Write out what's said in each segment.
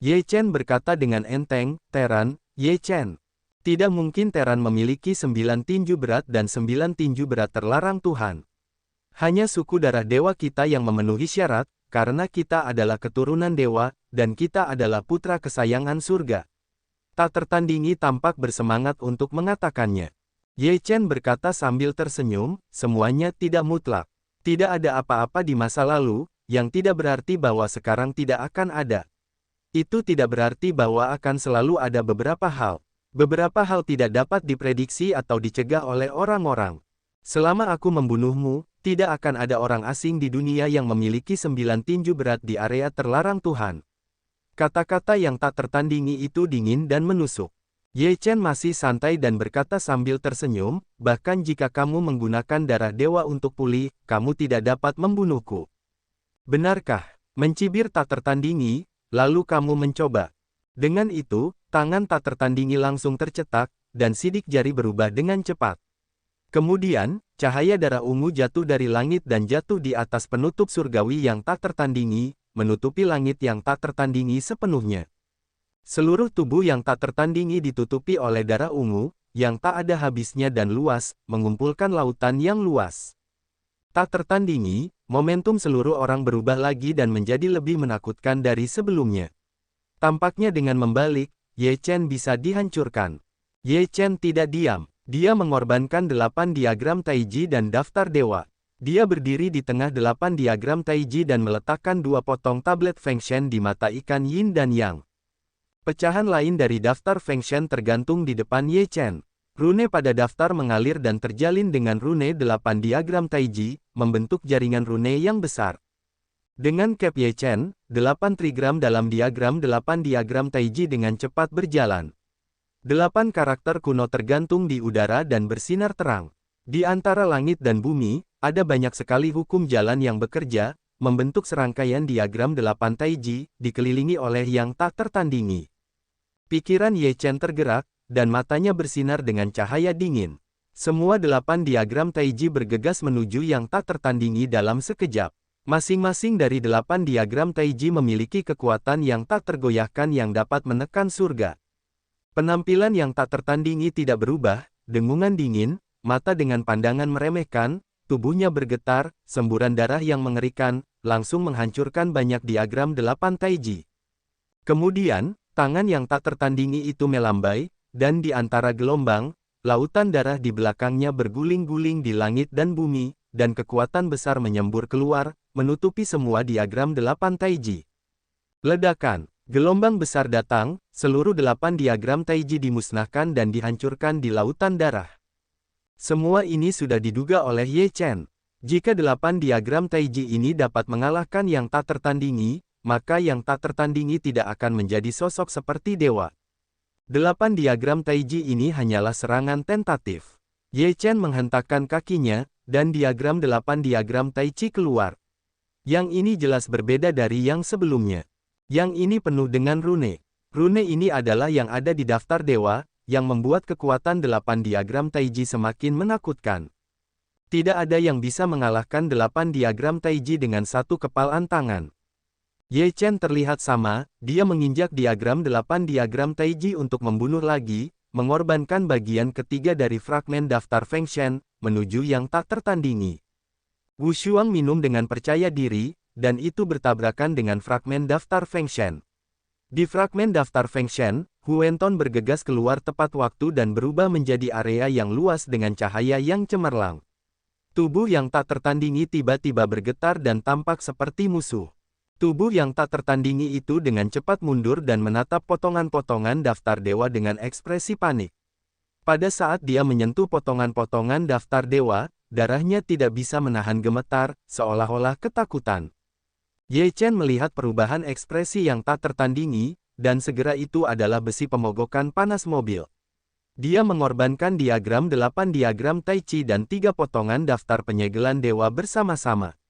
Ye Chen berkata dengan enteng, "Teran, Ye Chen. Tidak mungkin Teran memiliki 9 tinju berat dan 9 tinju berat terlarang Tuhan. Hanya suku darah dewa kita yang memenuhi syarat, karena kita adalah keturunan dewa, dan kita adalah putra kesayangan surga." Tak tertandingi tampak bersemangat untuk mengatakannya. Ye Chen berkata sambil tersenyum, "Semuanya tidak mutlak. Tidak ada apa-apa di masa lalu, yang tidak berarti bahwa sekarang tidak akan ada. Itu tidak berarti bahwa akan selalu ada beberapa hal. Beberapa hal tidak dapat diprediksi atau dicegah oleh orang-orang. Selama aku membunuhmu, tidak akan ada orang asing di dunia yang memiliki 9 tinju berat di area terlarang Tuhan." Kata-kata yang tak tertandingi itu dingin dan menusuk. Ye Chen masih santai dan berkata sambil tersenyum, "Bahkan jika kamu menggunakan darah dewa untuk pulih, kamu tidak dapat membunuhku." "Benarkah?" Mencibir tak tertandingi, "Lalu kamu mencoba." Dengan itu, tangan tak tertandingi langsung tercetak, dan sidik jari berubah dengan cepat. Kemudian, cahaya darah ungu jatuh dari langit dan jatuh di atas penutup surgawi yang tak tertandingi, menutupi langit yang tak tertandingi sepenuhnya. Seluruh tubuh yang tak tertandingi ditutupi oleh darah ungu, yang tak ada habisnya dan luas, mengumpulkan lautan yang luas. Tak tertandingi, momentum seluruh orang berubah lagi dan menjadi lebih menakutkan dari sebelumnya. Tampaknya dengan membalik, Ye Chen bisa dihancurkan. Ye Chen tidak diam. Dia mengorbankan 8 diagram Taiji dan daftar dewa. Dia berdiri di tengah 8 diagram Taiji dan meletakkan 2 potong tablet Feng Shen di mata ikan Yin dan Yang. Pecahan lain dari daftar Feng Shen tergantung di depan Ye Chen. Rune pada daftar mengalir dan terjalin dengan rune 8 diagram Taiji, membentuk jaringan rune yang besar. Dengan cap Ye Chen, 8 trigram dalam diagram 8 diagram Taiji dengan cepat berjalan. 8 karakter kuno tergantung di udara dan bersinar terang. Di antara langit dan bumi, ada banyak sekali hukum jalan yang bekerja, membentuk serangkaian diagram 8 Taiji, dikelilingi oleh yang tak tertandingi. Pikiran Ye Chen tergerak, dan matanya bersinar dengan cahaya dingin. Semua 8 diagram Taiji bergegas menuju yang tak tertandingi dalam sekejap. Masing-masing dari 8 diagram Taiji memiliki kekuatan yang tak tergoyahkan yang dapat menekan surga. Penampilan yang tak tertandingi tidak berubah, dengungan dingin, mata dengan pandangan meremehkan, tubuhnya bergetar, semburan darah yang mengerikan, langsung menghancurkan banyak diagram 8 Taiji. Kemudian, tangan yang tak tertandingi itu melambai, dan di antara gelombang, lautan darah di belakangnya berguling-guling di langit dan bumi, dan kekuatan besar menyembur keluar, menutupi semua diagram 8 Taiji. Ledakan. Gelombang besar datang, seluruh 8 diagram Taiji dimusnahkan dan dihancurkan di lautan darah. Semua ini sudah diduga oleh Ye Chen. Jika 8 diagram Taiji ini dapat mengalahkan yang tak tertandingi, maka yang tak tertandingi tidak akan menjadi sosok seperti dewa. 8 diagram Taiji ini hanyalah serangan tentatif. Ye Chen menghentakkan kakinya, dan diagram 8 diagram Taiji keluar. Yang ini jelas berbeda dari yang sebelumnya. Yang ini penuh dengan rune. Rune ini adalah yang ada di daftar dewa, yang membuat kekuatan 8 diagram Taiji semakin menakutkan. Tidak ada yang bisa mengalahkan 8 diagram Taiji dengan satu kepalan tangan. Ye Chen terlihat sama, dia menginjak diagram 8 diagram Taiji untuk membunuh lagi, mengorbankan bagian ketiga dari fragmen daftar Feng Shen, menuju yang tak tertandingi. Wu Shuang minum dengan percaya diri, dan itu bertabrakan dengan fragmen daftar Feng Shen. Di fragmen daftar Feng Shen, Hu Wenton bergegas keluar tepat waktu dan berubah menjadi area yang luas dengan cahaya yang cemerlang. Tubuh yang tak tertandingi tiba-tiba bergetar dan tampak seperti musuh. Tubuh yang tak tertandingi itu dengan cepat mundur dan menatap potongan-potongan daftar dewa dengan ekspresi panik. Pada saat dia menyentuh potongan-potongan daftar dewa, darahnya tidak bisa menahan gemetar, seolah-olah ketakutan. Ye Chen melihat perubahan ekspresi yang tak tertandingi, dan segera itu adalah besi pemogokan panas mobil. Dia mengorbankan diagram 8 diagram Taiji dan 3 potongan daftar penyegelan dewa bersama-sama.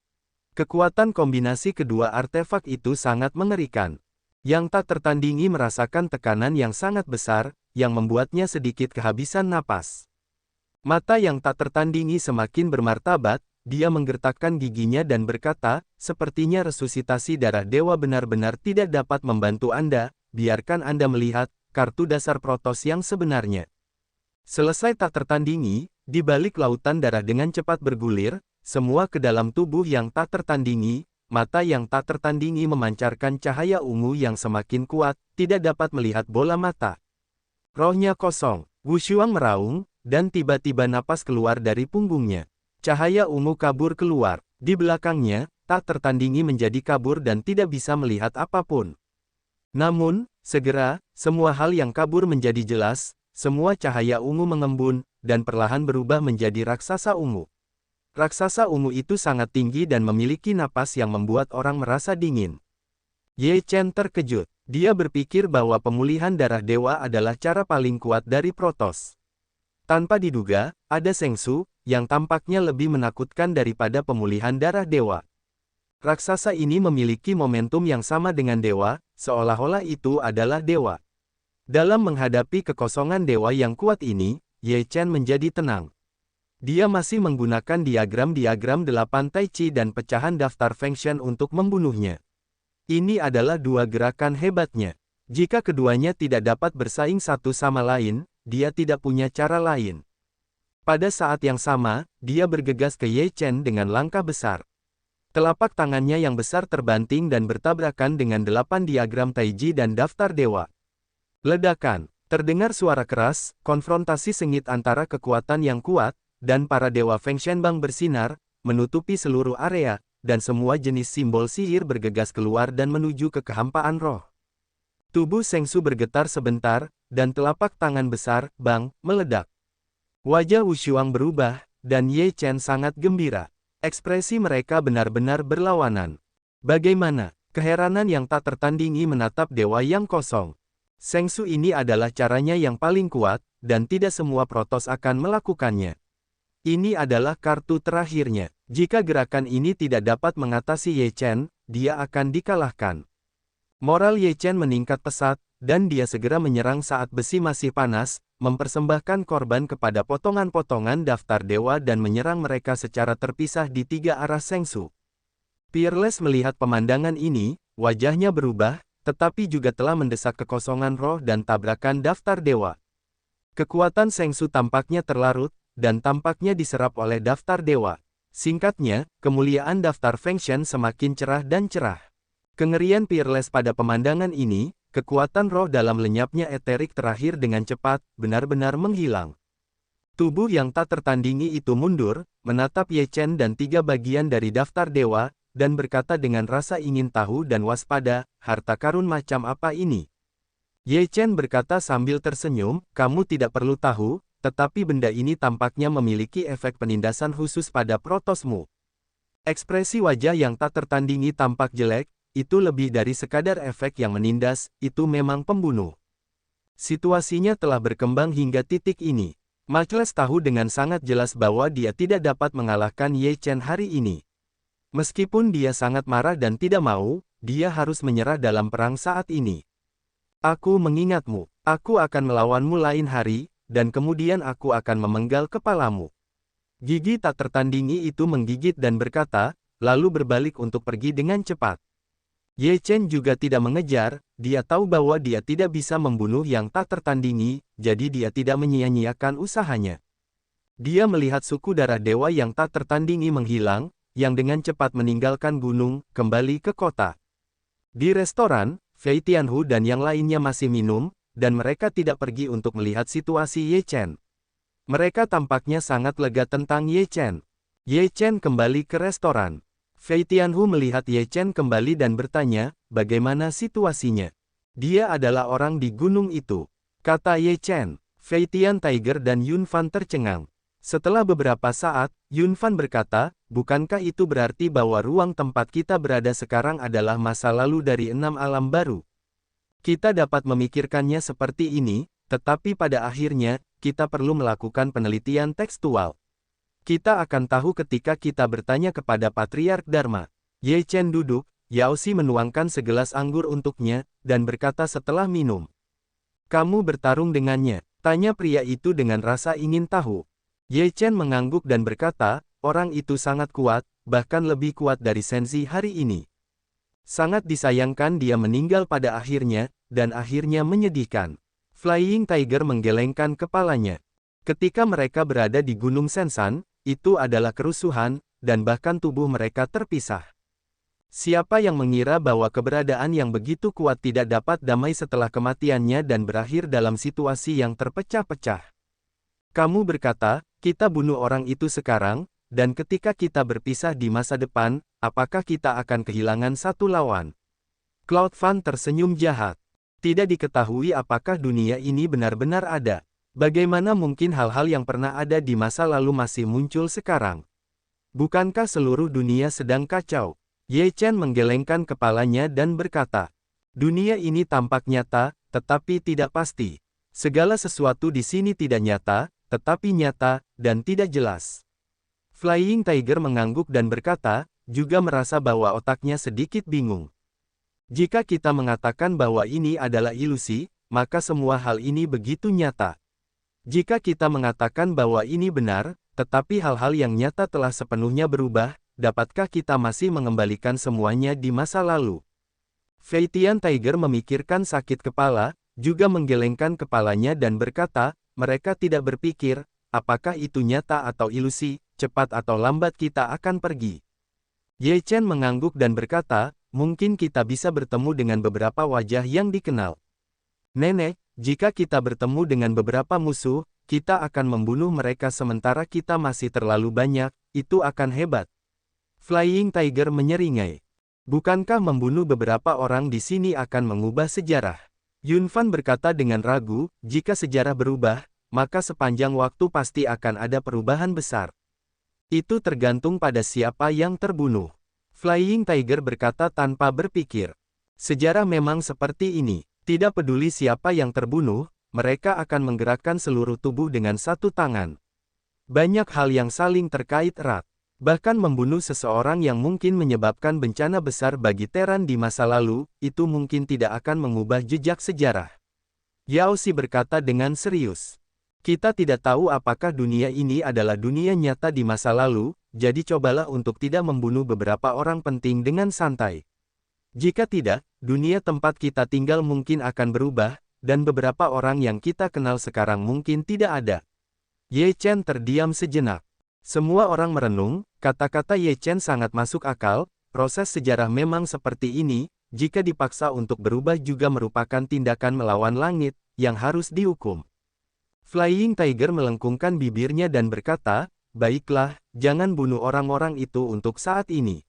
Kekuatan kombinasi kedua artefak itu sangat mengerikan. Yang tak tertandingi merasakan tekanan yang sangat besar, yang membuatnya sedikit kehabisan napas. Mata yang tak tertandingi semakin bermartabat, dia menggertakkan giginya dan berkata, "Sepertinya resusitasi darah dewa benar-benar tidak dapat membantu Anda, biarkan Anda melihat kartu dasar Protoss yang sebenarnya. Selesai tak tertandingi, di balik lautan darah dengan cepat bergulir, semua ke dalam tubuh yang tak tertandingi, mata yang tak tertandingi memancarkan cahaya ungu yang semakin kuat, tidak dapat melihat bola mata. Rohnya kosong, Wushuang meraung, dan tiba-tiba napas keluar dari punggungnya. Cahaya ungu kabur keluar, di belakangnya, tak tertandingi menjadi kabur dan tidak bisa melihat apapun. Namun, segera, semua hal yang kabur menjadi jelas, semua cahaya ungu mengembun, dan perlahan berubah menjadi raksasa ungu. Raksasa ungu itu sangat tinggi dan memiliki napas yang membuat orang merasa dingin. Ye Chen terkejut. Dia berpikir bahwa pemulihan darah dewa adalah cara paling kuat dari Protoss. Tanpa diduga, ada Sengsu, yang tampaknya lebih menakutkan daripada pemulihan darah dewa. Raksasa ini memiliki momentum yang sama dengan dewa, seolah-olah itu adalah dewa. Dalam menghadapi kekosongan dewa yang kuat ini, Ye Chen menjadi tenang. Dia masih menggunakan diagram-diagram 8 Tai Chi dan pecahan daftar Feng Shen untuk membunuhnya. Ini adalah dua gerakan hebatnya. Jika keduanya tidak dapat bersaing satu sama lain, dia tidak punya cara lain. Pada saat yang sama, dia bergegas ke Ye Chen dengan langkah besar. Telapak tangannya yang besar terbanting dan bertabrakan dengan 8 diagram Taiji dan daftar dewa. Ledakan, terdengar suara keras, konfrontasi sengit antara kekuatan yang kuat, dan para dewa Feng Shenbang bersinar, menutupi seluruh area, dan semua jenis simbol sihir bergegas keluar dan menuju ke kehampaan roh. Tubuh Sengsu bergetar sebentar, dan telapak tangan besar, bang, meledak. Wajah Wushuang berubah, dan Ye Chen sangat gembira. Ekspresi mereka benar-benar berlawanan. Bagaimana? Keheranan yang tak tertandingi menatap dewa yang kosong. Sengsu ini adalah caranya yang paling kuat, dan tidak semua Protoss akan melakukannya. Ini adalah kartu terakhirnya. Jika gerakan ini tidak dapat mengatasi Ye Chen, dia akan dikalahkan. Moral Ye Chen meningkat pesat, dan dia segera menyerang saat besi masih panas, mempersembahkan korban kepada potongan-potongan daftar dewa dan menyerang mereka secara terpisah di 3 arah Sengsu. Fearless melihat pemandangan ini, wajahnya berubah, tetapi juga telah mendesak kekosongan roh dan tabrakan daftar dewa. Kekuatan Sengsu tampaknya terlarut, dan tampaknya diserap oleh daftar dewa. Singkatnya, kemuliaan daftar Feng Shen semakin cerah dan cerah. Kengerian Fearless pada pemandangan ini, kekuatan roh dalam lenyapnya eterik terakhir dengan cepat, benar-benar menghilang. Tubuh yang tak tertandingi itu mundur, menatap Ye Chen dan 3 bagian dari daftar dewa, dan berkata dengan rasa ingin tahu dan waspada, harta karun macam apa ini? Ye Chen berkata sambil tersenyum, kamu tidak perlu tahu, tetapi benda ini tampaknya memiliki efek penindasan khusus pada Protossmu. Ekspresi wajah yang tak tertandingi tampak jelek, itu lebih dari sekadar efek yang menindas, itu memang pembunuh. Situasinya telah berkembang hingga titik ini. Marcellus tahu dengan sangat jelas bahwa dia tidak dapat mengalahkan Ye Chen hari ini. Meskipun dia sangat marah dan tidak mau, dia harus menyerah dalam perang saat ini. Aku mengingatmu, aku akan melawanmu lain hari, dan kemudian aku akan memenggal kepalamu. Gigi tak tertandingi itu menggigit dan berkata, lalu berbalik untuk pergi dengan cepat. Ye Chen juga tidak mengejar, dia tahu bahwa dia tidak bisa membunuh yang tak tertandingi, jadi dia tidak menyia-nyiakan usahanya. Dia melihat suku darah dewa yang tak tertandingi menghilang, yang dengan cepat meninggalkan gunung, kembali ke kota. Di restoran, Fei Tianhu dan yang lainnya masih minum, dan mereka tidak pergi untuk melihat situasi Ye Chen. Mereka tampaknya sangat lega tentang Ye Chen. Ye Chen kembali ke restoran. Fei Tianhu melihat Ye Chen kembali dan bertanya, bagaimana situasinya? Dia adalah orang di gunung itu, kata Ye Chen. Fei Tian Tiger dan Yun Fan tercengang. Setelah beberapa saat, Yun Fan berkata, bukankah itu berarti bahwa ruang tempat kita berada sekarang adalah masa lalu dari 6 alam baru? Kita dapat memikirkannya seperti ini, tetapi pada akhirnya, kita perlu melakukan penelitian tekstual. Kita akan tahu ketika kita bertanya kepada Patriark Dharma. Ye Chen duduk, Yao Xi menuangkan segelas anggur untuknya, dan berkata setelah minum. Kamu bertarung dengannya, tanya pria itu dengan rasa ingin tahu. Ye Chen mengangguk dan berkata, orang itu sangat kuat, bahkan lebih kuat dari Senzi hari ini. Sangat disayangkan dia meninggal pada akhirnya, dan akhirnya menyedihkan. Flying Tiger menggelengkan kepalanya. Ketika mereka berada di Gunung Sensan, itu adalah kerusuhan, dan bahkan tubuh mereka terpisah. Siapa yang mengira bahwa keberadaan yang begitu kuat tidak dapat damai setelah kematiannya dan berakhir dalam situasi yang terpecah-pecah? Kamu berkata, kita bunuh orang itu sekarang, dan ketika kita berpisah di masa depan, apakah kita akan kehilangan satu lawan? Cloud Fan tersenyum jahat. Tidak diketahui apakah dunia ini benar-benar ada. Bagaimana mungkin hal-hal yang pernah ada di masa lalu masih muncul sekarang? Bukankah seluruh dunia sedang kacau? Ye Chen menggelengkan kepalanya dan berkata, dunia ini tampak nyata, tetapi tidak pasti. Segala sesuatu di sini tidak nyata, tetapi nyata, dan tidak jelas. Flying Tiger mengangguk dan berkata, juga merasa bahwa otaknya sedikit bingung. Jika kita mengatakan bahwa ini adalah ilusi, maka semua hal ini begitu nyata. Jika kita mengatakan bahwa ini benar, tetapi hal-hal yang nyata telah sepenuhnya berubah, dapatkah kita masih mengembalikan semuanya di masa lalu? Feitian Tiger memikirkan sakit kepala, juga menggelengkan kepalanya dan berkata, mereka tidak berpikir, apakah itu nyata atau ilusi, cepat atau lambat kita akan pergi. Ye Chen mengangguk dan berkata, mungkin kita bisa bertemu dengan beberapa wajah yang dikenal. Nenek, jika kita bertemu dengan beberapa musuh, kita akan membunuh mereka sementara kita masih terlalu banyak, itu akan hebat. Flying Tiger menyeringai. Bukankah membunuh beberapa orang di sini akan mengubah sejarah? Yun Fan berkata dengan ragu, jika sejarah berubah, maka sepanjang waktu pasti akan ada perubahan besar. Itu tergantung pada siapa yang terbunuh. Flying Tiger berkata tanpa berpikir. Sejarah memang seperti ini. Tidak peduli siapa yang terbunuh, mereka akan menggerakkan seluruh tubuh dengan satu tangan. Banyak hal yang saling terkait erat. Bahkan membunuh seseorang yang mungkin menyebabkan bencana besar bagi Terran di masa lalu, itu mungkin tidak akan mengubah jejak sejarah. Yao Xi berkata dengan serius. Kita tidak tahu apakah dunia ini adalah dunia nyata di masa lalu, jadi cobalah untuk tidak membunuh beberapa orang penting dengan santai. Jika tidak, dunia tempat kita tinggal mungkin akan berubah, dan beberapa orang yang kita kenal sekarang mungkin tidak ada. Ye Chen terdiam sejenak. Semua orang merenung, kata-kata Ye Chen sangat masuk akal, proses sejarah memang seperti ini, jika dipaksa untuk berubah juga merupakan tindakan melawan langit, yang harus dihukum. Flying Tiger melengkungkan bibirnya dan berkata, baiklah, jangan bunuh orang-orang itu untuk saat ini.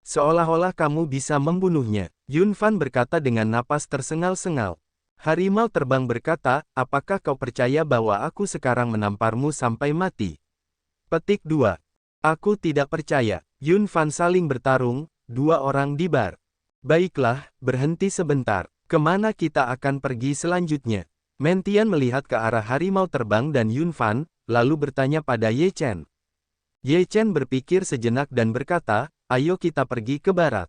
Seolah-olah kamu bisa membunuhnya. Yun Fan berkata dengan napas tersengal-sengal. Harimau terbang berkata, apakah kau percaya bahwa aku sekarang menamparmu sampai mati? Petik 2. Aku tidak percaya. Yun Fan saling bertarung, dua orang di bar. Baiklah, berhenti sebentar. Kemana kita akan pergi selanjutnya? Mentian melihat ke arah harimau terbang dan Yun Fan, lalu bertanya pada Ye Chen. Ye Chen berpikir sejenak dan berkata, ayo kita pergi ke barat.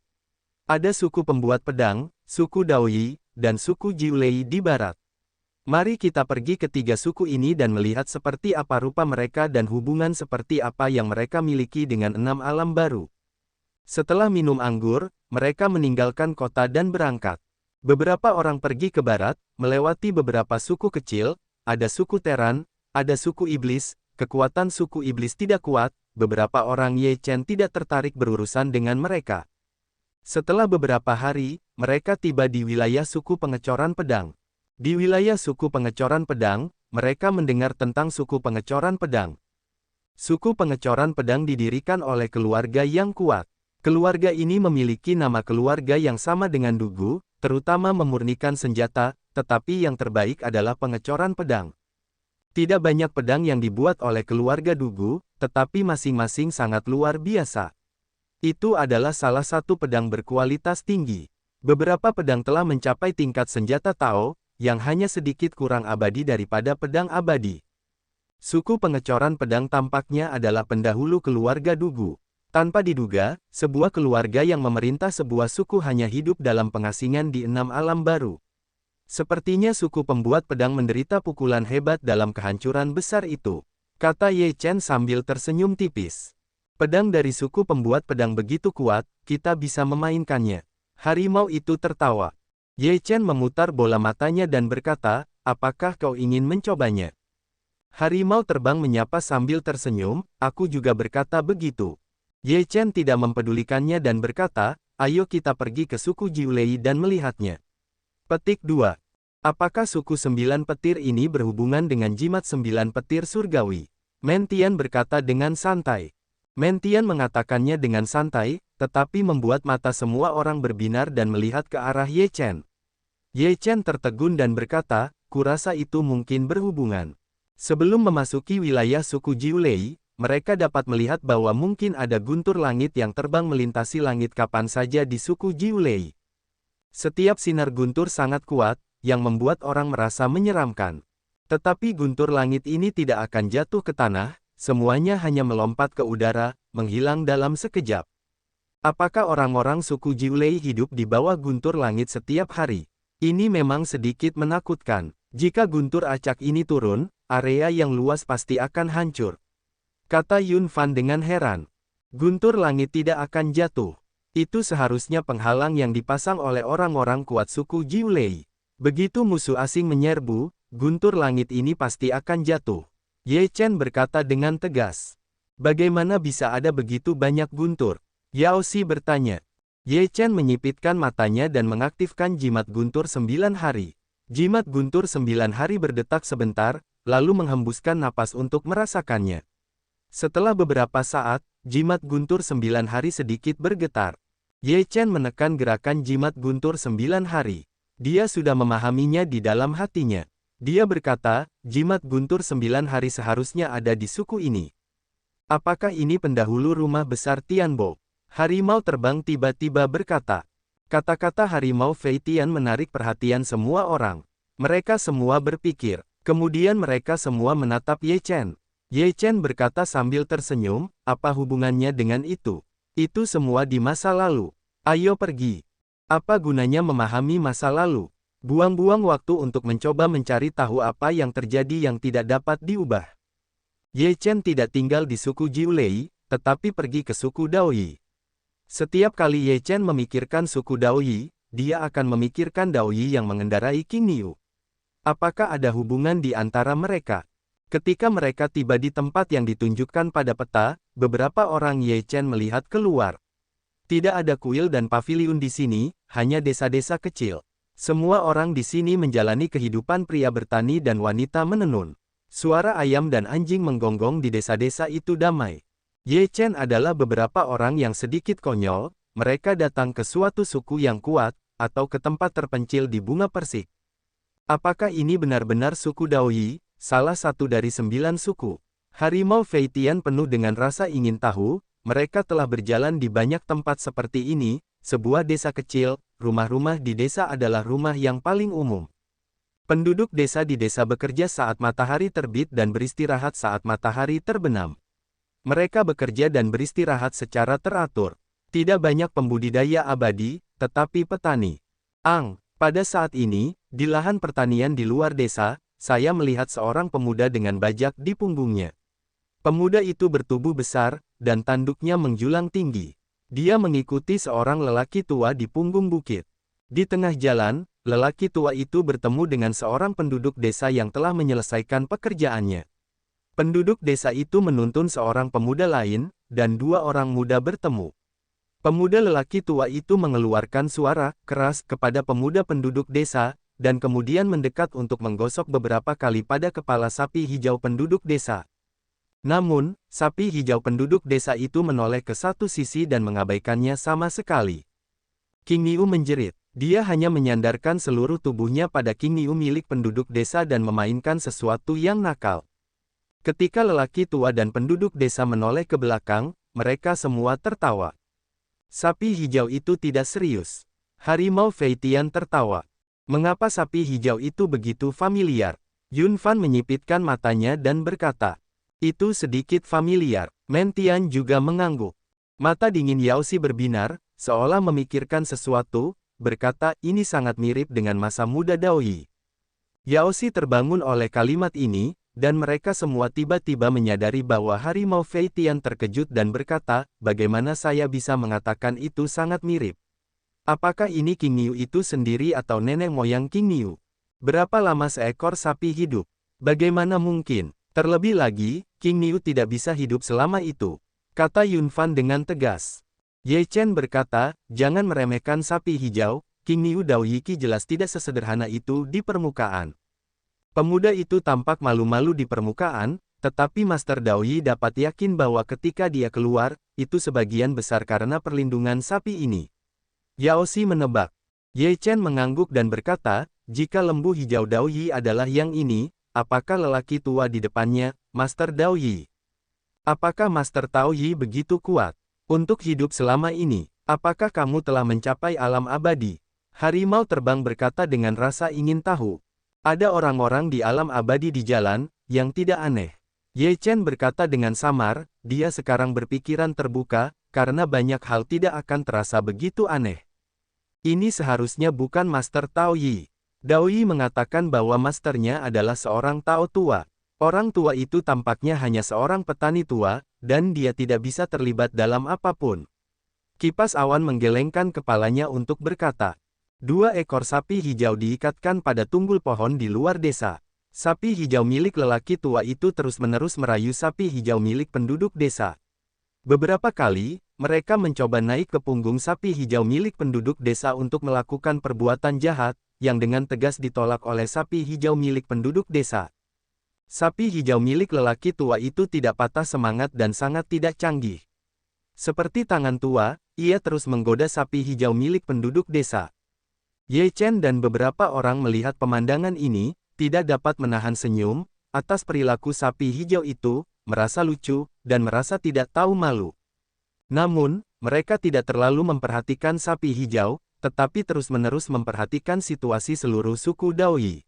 Ada suku pembuat pedang, suku Daoyi, dan suku Jiulei di barat. Mari kita pergi ke tiga suku ini dan melihat seperti apa rupa mereka dan hubungan seperti apa yang mereka miliki dengan 6 alam baru. Setelah minum anggur, mereka meninggalkan kota dan berangkat. Beberapa orang pergi ke barat, melewati beberapa suku kecil, ada suku Terran, ada suku iblis, kekuatan suku iblis tidak kuat, beberapa orang Ye Chen tidak tertarik berurusan dengan mereka. Setelah beberapa hari, mereka tiba di wilayah suku pengecoran pedang. Di wilayah suku pengecoran pedang, mereka mendengar tentang suku pengecoran pedang. Suku pengecoran pedang didirikan oleh keluarga yang kuat. Keluarga ini memiliki nama keluarga yang sama dengan Dugu, terutama memurnikan senjata, tetapi yang terbaik adalah pengecoran pedang. Tidak banyak pedang yang dibuat oleh keluarga Dugu, tetapi masing-masing sangat luar biasa. Itu adalah salah satu pedang berkualitas tinggi. Beberapa pedang telah mencapai tingkat senjata Tao, yang hanya sedikit kurang abadi daripada pedang abadi. Suku pengecoran pedang tampaknya adalah pendahulu keluarga Dugu. Tanpa diduga, sebuah keluarga yang memerintah sebuah suku hanya hidup dalam pengasingan di 6 alam baru. Sepertinya suku pembuat pedang menderita pukulan hebat dalam kehancuran besar itu, kata Ye Chen sambil tersenyum tipis. Pedang dari suku pembuat pedang begitu kuat, kita bisa memainkannya. Harimau itu tertawa. Ye Chen memutar bola matanya dan berkata, apakah kau ingin mencobanya? Harimau terbang menyapa sambil tersenyum, aku juga berkata begitu. Ye Chen tidak mempedulikannya dan berkata, ayo kita pergi ke suku Jiulei dan melihatnya. Petik 2. Apakah suku 9 petir ini berhubungan dengan jimat 9 petir surgawi? Mentian berkata dengan santai. Mentian mengatakannya dengan santai, tetapi membuat mata semua orang berbinar dan melihat ke arah Ye Chen. Ye Chen tertegun dan berkata, kurasa itu mungkin berhubungan. Sebelum memasuki wilayah suku Jiulei, mereka dapat melihat bahwa mungkin ada guntur langit yang terbang melintasi langit kapan saja di suku Jiulei. Setiap sinar guntur sangat kuat, yang membuat orang merasa menyeramkan. Tetapi guntur langit ini tidak akan jatuh ke tanah, semuanya hanya melompat ke udara, menghilang dalam sekejap. Apakah orang-orang suku Jiulei hidup di bawah guntur langit setiap hari? Ini memang sedikit menakutkan. Jika guntur acak ini turun, area yang luas pasti akan hancur. Kata Yun Fan dengan heran. Guntur langit tidak akan jatuh. Itu seharusnya penghalang yang dipasang oleh orang-orang kuat suku Jiulei. Begitu musuh asing menyerbu, guntur langit ini pasti akan jatuh. Ye Chen berkata dengan tegas. Bagaimana bisa ada begitu banyak guntur? Yao Xi bertanya. Ye Chen menyipitkan matanya dan mengaktifkan jimat guntur 9 hari. Jimat guntur 9 hari berdetak sebentar, lalu menghembuskan napas untuk merasakannya. Setelah beberapa saat, jimat guntur 9 hari sedikit bergetar. Ye Chen menekan gerakan jimat guntur 9 hari. Dia sudah memahaminya di dalam hatinya. Dia berkata, jimat guntur 9 hari seharusnya ada di suku ini. Apakah ini pendahulu rumah besar Tianbo? Harimau terbang tiba-tiba berkata. Kata-kata harimau Fei Tian menarik perhatian semua orang. Mereka semua berpikir. Kemudian mereka semua menatap Ye Chen. Ye Chen berkata sambil tersenyum, apa hubungannya dengan itu? Itu semua di masa lalu. Ayo pergi. Apa gunanya memahami masa lalu? Buang-buang waktu untuk mencoba mencari tahu apa yang terjadi yang tidak dapat diubah. Ye Chen tidak tinggal di suku Jiulei, tetapi pergi ke suku Daoyi. Setiap kali Ye Chen memikirkan suku Daoyi, dia akan memikirkan Daoyi yang mengendarai King Niu. Apakah ada hubungan di antara mereka? Ketika mereka tiba di tempat yang ditunjukkan pada peta, beberapa orang Ye Chen melihat keluar. Tidak ada kuil dan paviliun di sini, hanya desa-desa kecil. Semua orang di sini menjalani kehidupan pria bertani dan wanita menenun. Suara ayam dan anjing menggonggong di desa-desa itu damai. Ye Chen adalah beberapa orang yang sedikit konyol, mereka datang ke suatu suku yang kuat, atau ke tempat terpencil di bunga persik. Apakah ini benar-benar suku Daoyi, salah satu dari 9 suku? Harimau Fei Tian penuh dengan rasa ingin tahu, mereka telah berjalan di banyak tempat seperti ini, sebuah desa kecil, rumah-rumah di desa adalah rumah yang paling umum. Penduduk desa di desa bekerja saat matahari terbit dan beristirahat saat matahari terbenam. Mereka bekerja dan beristirahat secara teratur. Tidak banyak pembudidaya abadi, tetapi petani. Pada saat ini, di lahan pertanian di luar desa, saya melihat seorang pemuda dengan bajak di punggungnya. Pemuda itu bertubuh besar, dan tanduknya menjulang tinggi. Dia mengikuti seorang lelaki tua di punggung bukit. Di tengah jalan, lelaki tua itu bertemu dengan seorang penduduk desa yang telah menyelesaikan pekerjaannya. Penduduk desa itu menuntun seorang pemuda lain, dan 2 orang muda bertemu. Pemuda lelaki tua itu mengeluarkan suara keras kepada pemuda penduduk desa, dan kemudian mendekat untuk menggosok beberapa kali pada kepala sapi hijau penduduk desa. Namun, sapi hijau penduduk desa itu menoleh ke satu sisi dan mengabaikannya sama sekali. King Niu menjerit. Dia hanya menyandarkan seluruh tubuhnya pada King Niu milik penduduk desa dan memainkan sesuatu yang nakal. Ketika lelaki tua dan penduduk desa menoleh ke belakang, mereka semua tertawa. Sapi hijau itu tidak serius. Harimau Fei Tian tertawa. Mengapa sapi hijau itu begitu familiar? Yun Fan menyipitkan matanya dan berkata, itu sedikit familiar. Mentian juga mengangguk. Mata dingin Yao Xi berbinar, seolah memikirkan sesuatu, berkata ini sangat mirip dengan masa muda Daoyi. Yao Xi terbangun oleh kalimat ini, dan mereka semua tiba-tiba menyadari bahwa Harimau Fei Tian terkejut dan berkata, bagaimana saya bisa mengatakan itu sangat mirip? Apakah ini King Niu itu sendiri atau nenek moyang King Niu? Berapa lama seekor sapi hidup? Bagaimana mungkin? Terlebih lagi, King Niu tidak bisa hidup selama itu, kata Yun Fan dengan tegas. Ye Chen berkata, jangan meremehkan sapi hijau, King Niu Dao Yiki jelas tidak sesederhana itu di permukaan. Pemuda itu tampak malu-malu di permukaan, tetapi Master Dao Yi dapat yakin bahwa ketika dia keluar, itu sebagian besar karena perlindungan sapi ini. Yao Xi menebak. Ye Chen mengangguk dan berkata, jika lembu hijau Dao Yi adalah yang ini, apakah lelaki tua di depannya, Master Dao Yi? Apakah Master Dao Yi begitu kuat untuk hidup selama ini? Apakah kamu telah mencapai alam abadi? Harimau terbang berkata dengan rasa ingin tahu. Ada orang-orang di alam abadi di jalan, yang tidak aneh. Ye Chen berkata dengan samar, dia sekarang berpikiran terbuka, karena banyak hal tidak akan terasa begitu aneh. Ini seharusnya bukan Master Dao Yi. Dao Yi mengatakan bahwa masternya adalah seorang Tao tua. Orang tua itu tampaknya hanya seorang petani tua, dan dia tidak bisa terlibat dalam apapun. Kipas awan menggelengkan kepalanya untuk berkata. 2 ekor sapi hijau diikatkan pada tunggul pohon di luar desa. Sapi hijau milik lelaki tua itu terus-menerus merayu sapi hijau milik penduduk desa. Beberapa kali, mereka mencoba naik ke punggung sapi hijau milik penduduk desa untuk melakukan perbuatan jahat, yang dengan tegas ditolak oleh sapi hijau milik penduduk desa. Sapi hijau milik lelaki tua itu tidak patah semangat dan sangat tidak canggih. Seperti tangan tua, ia terus menggoda sapi hijau milik penduduk desa. Ye Chen dan beberapa orang melihat pemandangan ini, tidak dapat menahan senyum, atas perilaku sapi hijau itu, merasa lucu, dan merasa tidak tahu malu. Namun, mereka tidak terlalu memperhatikan sapi hijau, tetapi terus-menerus memperhatikan situasi seluruh suku Dao Yi.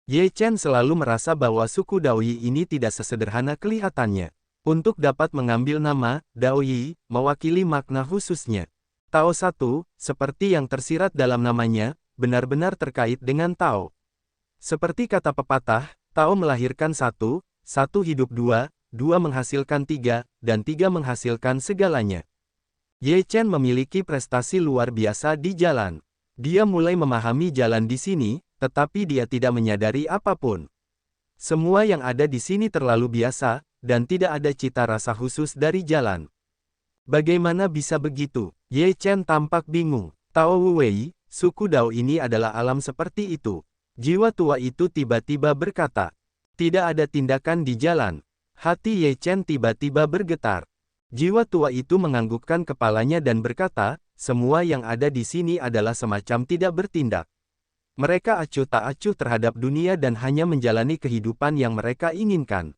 Ye Chen selalu merasa bahwa suku Dao Yi ini tidak sesederhana kelihatannya. Untuk dapat mengambil nama, Dao Yi, mewakili makna khususnya. Tao satu, seperti yang tersirat dalam namanya, benar-benar terkait dengan Tao. Seperti kata pepatah, Tao melahirkan satu, satu hidup dua, dua menghasilkan tiga, dan tiga menghasilkan segalanya. Ye Chen memiliki prestasi luar biasa di jalan. Dia mulai memahami jalan di sini, tetapi dia tidak menyadari apapun. Semua yang ada di sini terlalu biasa, dan tidak ada cita rasa khusus dari jalan. Bagaimana bisa begitu? Ye Chen tampak bingung. Tao Wu Wei, suku Dao ini adalah alam seperti itu. Jiwa tua itu tiba-tiba berkata. Tidak ada tindakan di jalan. Hati Ye Chen tiba-tiba bergetar. Jiwa tua itu menganggukkan kepalanya dan berkata, semua yang ada di sini adalah semacam tidak bertindak. Mereka acuh tak acuh terhadap dunia dan hanya menjalani kehidupan yang mereka inginkan.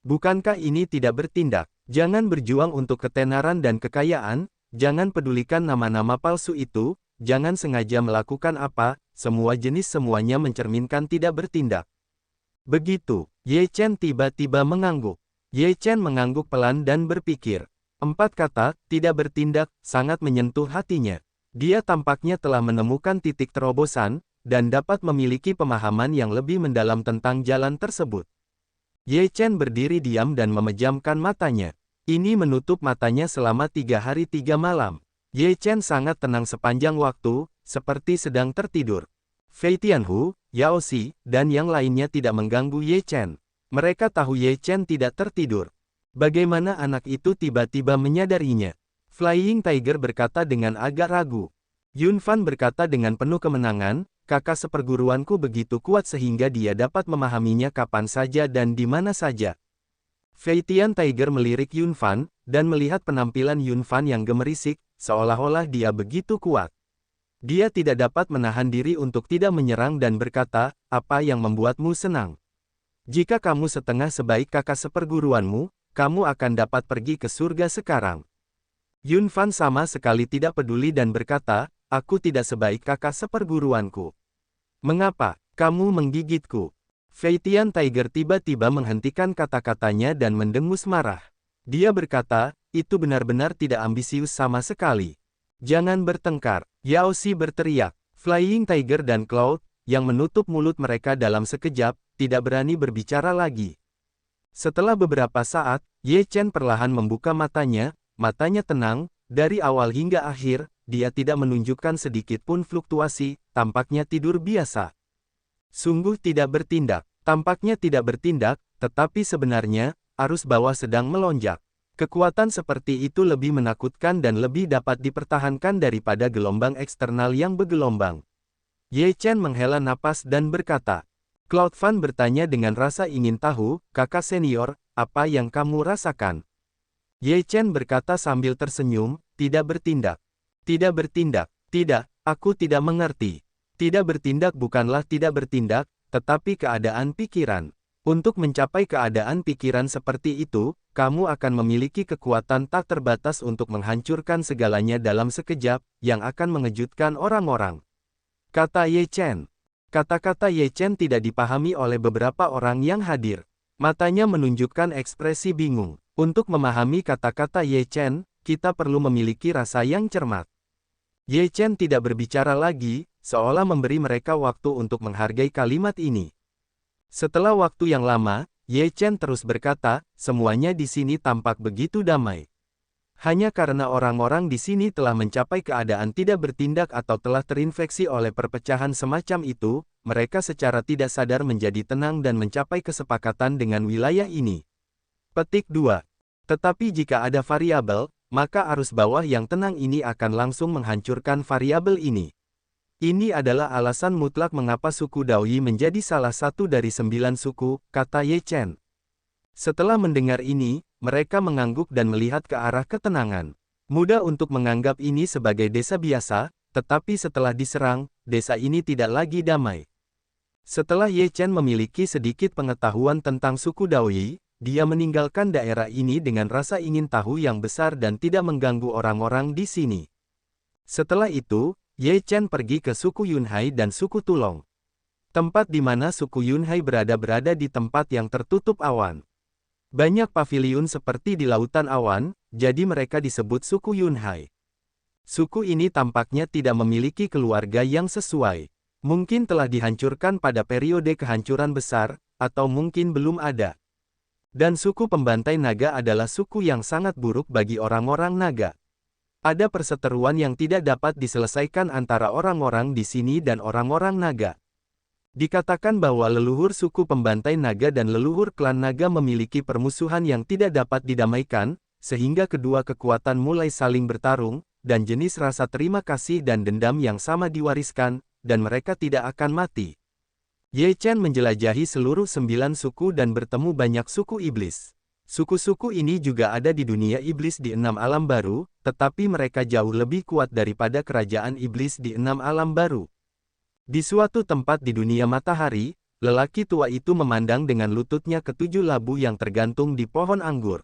Bukankah ini tidak bertindak? Jangan berjuang untuk ketenaran dan kekayaan, jangan pedulikan nama-nama palsu itu, jangan sengaja melakukan apa, semua jenis semuanya mencerminkan tidak bertindak. Begitu, Ye Chen tiba-tiba mengangguk. Ye Chen mengangguk pelan dan berpikir. 4 kata, tidak bertindak, sangat menyentuh hatinya. Dia tampaknya telah menemukan titik terobosan, dan dapat memiliki pemahaman yang lebih mendalam tentang jalan tersebut. Ye Chen berdiri diam dan memejamkan matanya. Ini menutup matanya selama 3 hari 3 malam. Ye Chen sangat tenang sepanjang waktu, seperti sedang tertidur. Fei Tianhu, Yao Xi, dan yang lainnya tidak mengganggu Ye Chen. Mereka tahu Ye Chen tidak tertidur. Bagaimana anak itu tiba-tiba menyadarinya? Flying Tiger berkata dengan agak ragu. Yun Fan berkata dengan penuh kemenangan, kakak seperguruanku begitu kuat sehingga dia dapat memahaminya kapan saja dan di mana saja. Fei Tian Tiger melirik Yun Fan, dan melihat penampilan Yun Fan yang gemerisik, seolah-olah dia begitu kuat. Dia tidak dapat menahan diri untuk tidak menyerang dan berkata, apa yang membuatmu senang? Jika kamu setengah sebaik kakak seperguruanmu, kamu akan dapat pergi ke surga sekarang. Yun Fan sama sekali tidak peduli dan berkata, aku tidak sebaik kakak seperguruanku. Mengapa kamu menggigitku? Fei Tian Tiger tiba-tiba menghentikan kata-katanya dan mendengus marah. Dia berkata, itu benar-benar tidak ambisius sama sekali. Jangan bertengkar. Yao Xi berteriak. Flying Tiger dan Cloud, yang menutup mulut mereka dalam sekejap, tidak berani berbicara lagi. Setelah beberapa saat, Ye Chen perlahan membuka matanya tenang, dari awal hingga akhir, dia tidak menunjukkan sedikit pun fluktuasi, tampaknya tidur biasa. Sungguh tidak bertindak. Tampaknya tidak bertindak, tetapi sebenarnya, arus bawah sedang melonjak. Kekuatan seperti itu lebih menakutkan dan lebih dapat dipertahankan daripada gelombang eksternal yang bergelombang. Ye Chen menghela napas dan berkata. Cloud Fan bertanya dengan rasa ingin tahu, kakak senior, apa yang kamu rasakan? Ye Chen berkata sambil tersenyum, tidak bertindak. Tidak bertindak, tidak, aku tidak mengerti. Tidak bertindak bukanlah tidak bertindak, tetapi keadaan pikiran. Untuk mencapai keadaan pikiran seperti itu, kamu akan memiliki kekuatan tak terbatas untuk menghancurkan segalanya dalam sekejap, yang akan mengejutkan orang-orang. Kata Ye Chen. Kata-kata Ye Chen tidak dipahami oleh beberapa orang yang hadir. Matanya menunjukkan ekspresi bingung. Untuk memahami kata-kata Ye Chen, kita perlu memiliki rasa yang cermat. Ye Chen tidak berbicara lagi, seolah memberi mereka waktu untuk menghargai kalimat ini. Setelah waktu yang lama, Ye Chen terus berkata, semuanya di sini tampak begitu damai. Hanya karena orang-orang di sini telah mencapai keadaan tidak bertindak atau telah terinfeksi oleh perpecahan semacam itu, mereka secara tidak sadar menjadi tenang dan mencapai kesepakatan dengan wilayah ini. Petik 2. Tetapi jika ada variabel, maka arus bawah yang tenang ini akan langsung menghancurkan variabel ini. Ini adalah alasan mutlak mengapa suku Daoyi menjadi salah satu dari 9 suku, kata Ye Chen. Setelah mendengar ini, mereka mengangguk dan melihat ke arah ketenangan. Mudah untuk menganggap ini sebagai desa biasa, tetapi setelah diserang, desa ini tidak lagi damai. Setelah Ye Chen memiliki sedikit pengetahuan tentang suku Daoyi, dia meninggalkan daerah ini dengan rasa ingin tahu yang besar dan tidak mengganggu orang-orang di sini. Setelah itu, Ye Chen pergi ke suku Yunhai dan suku Tulong. Tempat di mana suku Yunhai berada di tempat yang tertutup awan. Banyak paviliun seperti di lautan awan, jadi mereka disebut suku Yunhai. Suku ini tampaknya tidak memiliki keluarga yang sesuai. Mungkin telah dihancurkan pada periode kehancuran besar, atau mungkin belum ada. Dan suku pembantai naga adalah suku yang sangat buruk bagi orang-orang naga. Ada perseteruan yang tidak dapat diselesaikan antara orang-orang di sini dan orang-orang naga. Dikatakan bahwa leluhur suku pembantai naga dan leluhur klan naga memiliki permusuhan yang tidak dapat didamaikan, sehingga kedua kekuatan mulai saling bertarung, dan jenis rasa terima kasih dan dendam yang sama diwariskan, dan mereka tidak akan mati. Ye Chen menjelajahi seluruh 9 suku dan bertemu banyak suku iblis. Suku-suku ini juga ada di dunia iblis di 6 alam baru, tetapi mereka jauh lebih kuat daripada kerajaan iblis di 6 alam baru. Di suatu tempat di dunia matahari, lelaki tua itu memandang dengan lututnya ke 7 labu yang tergantung di pohon anggur.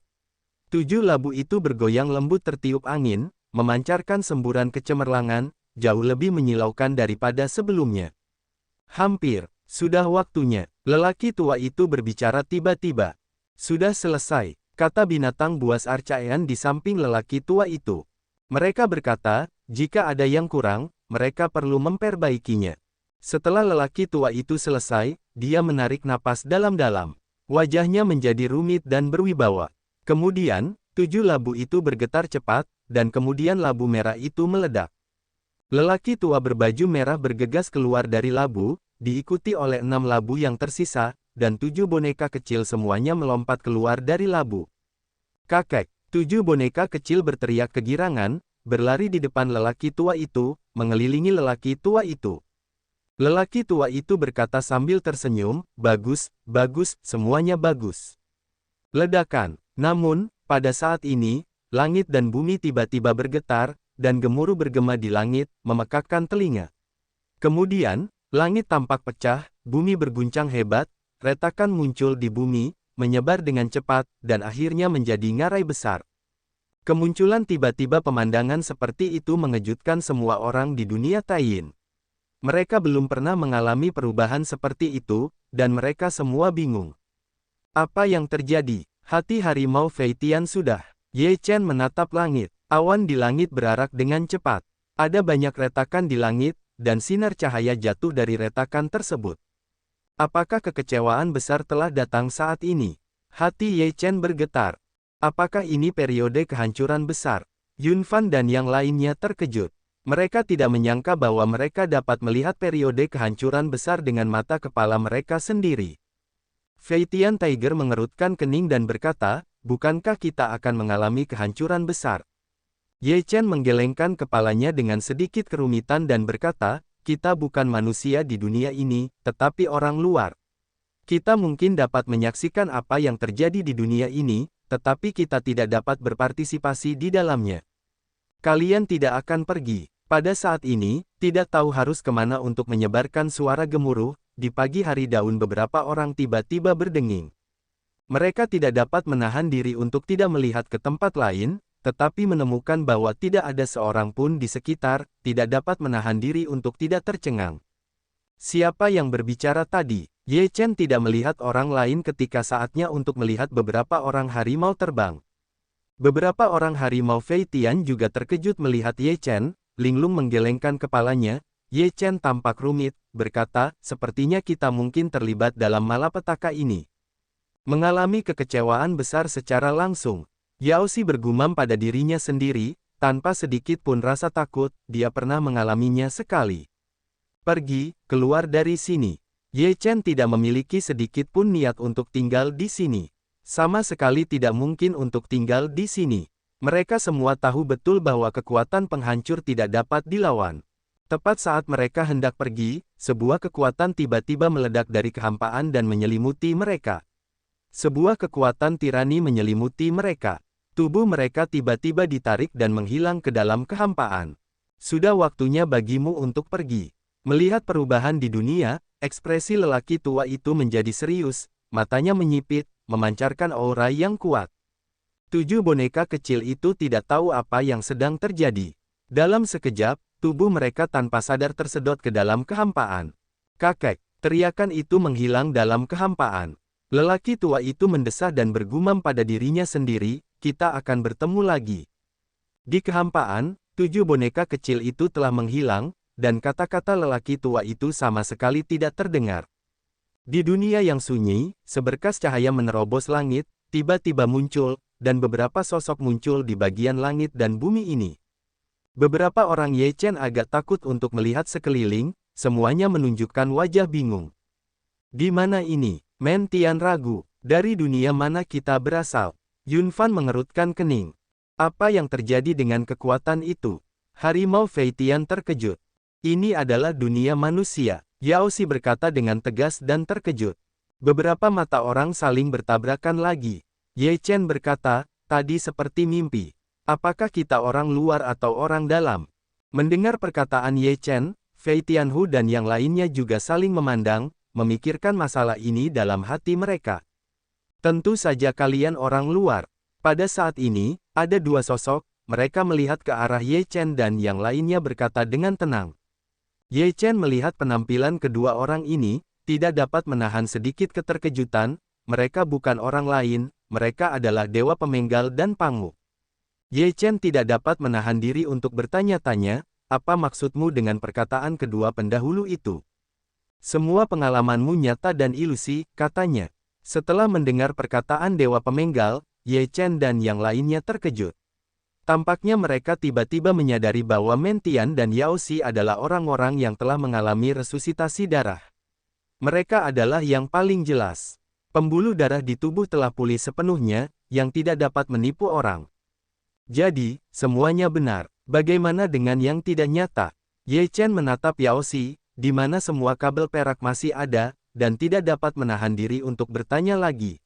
7 labu itu bergoyang lembut tertiup angin, memancarkan semburan kecemerlangan, jauh lebih menyilaukan daripada sebelumnya. Hampir, sudah waktunya, lelaki tua itu berbicara tiba-tiba. Sudah selesai, kata binatang buas Archaean di samping lelaki tua itu. Mereka berkata, jika ada yang kurang, mereka perlu memperbaikinya. Setelah lelaki tua itu selesai, dia menarik napas dalam-dalam. Wajahnya menjadi rumit dan berwibawa. Kemudian, 7 labu itu bergetar cepat, dan kemudian labu merah itu meledak. Lelaki tua berbaju merah bergegas keluar dari labu, diikuti oleh 6 labu yang tersisa, dan 7 boneka kecil semuanya melompat keluar dari labu. Kakek, 7 boneka kecil berteriak kegirangan, berlari di depan lelaki tua itu, mengelilingi lelaki tua itu. Lelaki tua itu berkata sambil tersenyum, bagus, bagus, semuanya bagus. Ledakan. Namun, pada saat ini, langit dan bumi tiba-tiba bergetar, dan gemuruh bergema di langit, memekakkan telinga. Kemudian, langit tampak pecah, bumi berguncang hebat, retakan muncul di bumi, menyebar dengan cepat, dan akhirnya menjadi ngarai besar. Kemunculan tiba-tiba pemandangan seperti itu mengejutkan semua orang di dunia Taiyin. Mereka belum pernah mengalami perubahan seperti itu, dan mereka semua bingung. Apa yang terjadi? Hati harimau Feitian sudah. Ye Chen menatap langit. Awan di langit berarak dengan cepat. Ada banyak retakan di langit, dan sinar cahaya jatuh dari retakan tersebut. Apakah kekecewaan besar telah datang saat ini? Hati Ye Chen bergetar. Apakah ini periode kehancuran besar? Yun Fan dan yang lainnya terkejut. Mereka tidak menyangka bahwa mereka dapat melihat periode kehancuran besar dengan mata kepala mereka sendiri. Fei Tian Tiger mengerutkan kening dan berkata, bukankah kita akan mengalami kehancuran besar? Ye Chen menggelengkan kepalanya dengan sedikit kerumitan dan berkata, kita bukan manusia di dunia ini, tetapi orang luar. Kita mungkin dapat menyaksikan apa yang terjadi di dunia ini, tetapi kita tidak dapat berpartisipasi di dalamnya. Kalian tidak akan pergi. Pada saat ini, tidak tahu harus kemana untuk menyebarkan suara gemuruh, di pagi hari daun beberapa orang tiba-tiba berdenging. Mereka tidak dapat menahan diri untuk tidak melihat ke tempat lain, tetapi menemukan bahwa tidak ada seorang pun di sekitar, tidak dapat menahan diri untuk tidak tercengang. Siapa yang berbicara tadi? Ye Chen tidak melihat orang lain ketika saatnya untuk melihat beberapa orang harimau terbang. Beberapa orang harimau Fei Tian juga terkejut melihat Ye Chen. Linglung menggelengkan kepalanya. Ye Chen tampak rumit, berkata, sepertinya kita mungkin terlibat dalam malapetaka ini. Mengalami kekecewaan besar secara langsung. Yao Xi bergumam pada dirinya sendiri, tanpa sedikit pun rasa takut, dia pernah mengalaminya sekali. Pergi, keluar dari sini. Ye Chen tidak memiliki sedikit pun niat untuk tinggal di sini. Sama sekali tidak mungkin untuk tinggal di sini. Mereka semua tahu betul bahwa kekuatan penghancur tidak dapat dilawan. Tepat saat mereka hendak pergi, sebuah kekuatan tiba-tiba meledak dari kehampaan dan menyelimuti mereka. Sebuah kekuatan tirani menyelimuti mereka. Tubuh mereka tiba-tiba ditarik dan menghilang ke dalam kehampaan. Sudah waktunya bagimu untuk pergi. Melihat perubahan di dunia, ekspresi lelaki tua itu menjadi serius, matanya menyipit, memancarkan aura yang kuat. 7 boneka kecil itu tidak tahu apa yang sedang terjadi. Dalam sekejap, tubuh mereka tanpa sadar tersedot ke dalam kehampaan. Kakek, teriakan itu menghilang dalam kehampaan. Lelaki tua itu mendesah dan bergumam pada dirinya sendiri, kita akan bertemu lagi. Di kehampaan, 7 boneka kecil itu telah menghilang, dan kata-kata lelaki tua itu sama sekali tidak terdengar. Di dunia yang sunyi, seberkas cahaya menerobos langit, tiba-tiba muncul, dan beberapa sosok muncul di bagian langit dan bumi ini. Beberapa orang Ye Chen agak takut untuk melihat sekeliling, semuanya menunjukkan wajah bingung. Di mana ini? Men Tian ragu, dari dunia mana kita berasal? Yun Fan mengerutkan kening. Apa yang terjadi dengan kekuatan itu? Harimau Fei Tian terkejut. Ini adalah dunia manusia. Yao Xi berkata dengan tegas dan terkejut. Beberapa mata orang saling bertabrakan lagi. Ye Chen berkata, tadi seperti mimpi. Apakah kita orang luar atau orang dalam? Mendengar perkataan Ye Chen, Fei Tianhu dan yang lainnya juga saling memandang, memikirkan masalah ini dalam hati mereka. Tentu saja kalian orang luar. Pada saat ini, ada 2 sosok, mereka melihat ke arah Ye Chen dan yang lainnya berkata dengan tenang. Ye Chen melihat penampilan kedua orang ini, tidak dapat menahan sedikit keterkejutan, mereka bukan orang lain, mereka adalah Dewa Pemenggal dan Pangu. Ye Chen tidak dapat menahan diri untuk bertanya-tanya, apa maksudmu dengan perkataan kedua pendahulu itu? Semua pengalamanmu nyata dan ilusi, katanya. Setelah mendengar perkataan Dewa Pemenggal, Ye Chen dan yang lainnya terkejut. Tampaknya mereka tiba-tiba menyadari bahwa Men Tian dan Yao Xi adalah orang-orang yang telah mengalami resusitasi darah. Mereka adalah yang paling jelas. Pembuluh darah di tubuh telah pulih sepenuhnya, yang tidak dapat menipu orang. Jadi, semuanya benar. Bagaimana dengan yang tidak nyata? Ye Chen menatap Yao Xi, di mana semua kabel perak masih ada, dan tidak dapat menahan diri untuk bertanya lagi.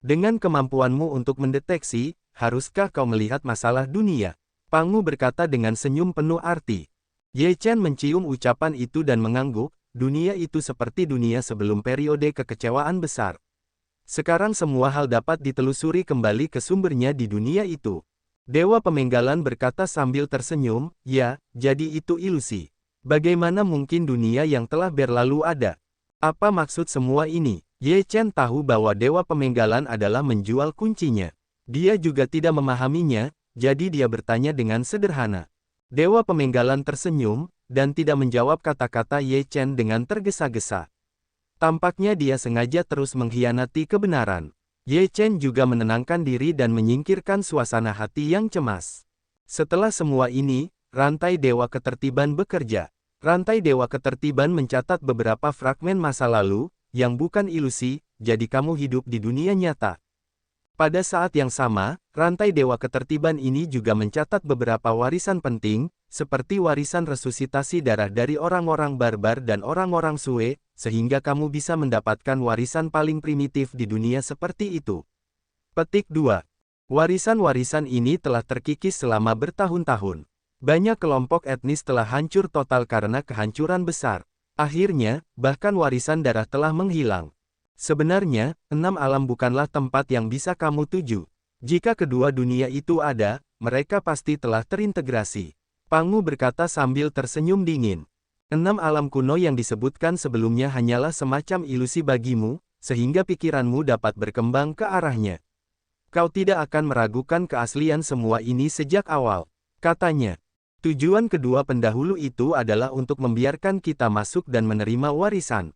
Dengan kemampuanmu untuk mendeteksi, haruskah kau melihat masalah dunia? Pangu berkata dengan senyum penuh arti. Ye Chen mencium ucapan itu dan mengangguk, dunia itu seperti dunia sebelum periode kekecewaan besar. Sekarang semua hal dapat ditelusuri kembali ke sumbernya di dunia itu. Dewa Pemenggalan berkata sambil tersenyum, ya, jadi itu ilusi. Bagaimana mungkin dunia yang telah berlalu ada? Apa maksud semua ini? Ye Chen tahu bahwa Dewa Pemenggalan adalah menjual kuncinya. Dia juga tidak memahaminya, jadi dia bertanya dengan sederhana. Dewa Pemenggalan tersenyum, dan tidak menjawab kata-kata Ye Chen dengan tergesa-gesa. Tampaknya dia sengaja terus mengkhianati kebenaran. Ye Chen juga menenangkan diri dan menyingkirkan suasana hati yang cemas. Setelah semua ini, Rantai Dewa Ketertiban bekerja. Rantai Dewa Ketertiban mencatat beberapa fragmen masa lalu, yang bukan ilusi, jadi kamu hidup di dunia nyata. Pada saat yang sama, rantai Dewa Ketertiban ini juga mencatat beberapa warisan penting, seperti warisan resusitasi darah dari orang-orang barbar dan orang-orang Sue, sehingga kamu bisa mendapatkan warisan paling primitif di dunia seperti itu. Petik 2. Warisan-warisan ini telah terkikis selama bertahun-tahun. Banyak kelompok etnis telah hancur total karena kehancuran besar. Akhirnya, bahkan warisan darah telah menghilang. Sebenarnya, 6 alam bukanlah tempat yang bisa kamu tuju. Jika kedua dunia itu ada, mereka pasti telah terintegrasi. Pangu berkata sambil tersenyum dingin. 6 alam kuno yang disebutkan sebelumnya hanyalah semacam ilusi bagimu, sehingga pikiranmu dapat berkembang ke arahnya. Kau tidak akan meragukan keaslian semua ini sejak awal, katanya. Tujuan kedua pendahulu itu adalah untuk membiarkan kita masuk dan menerima warisan.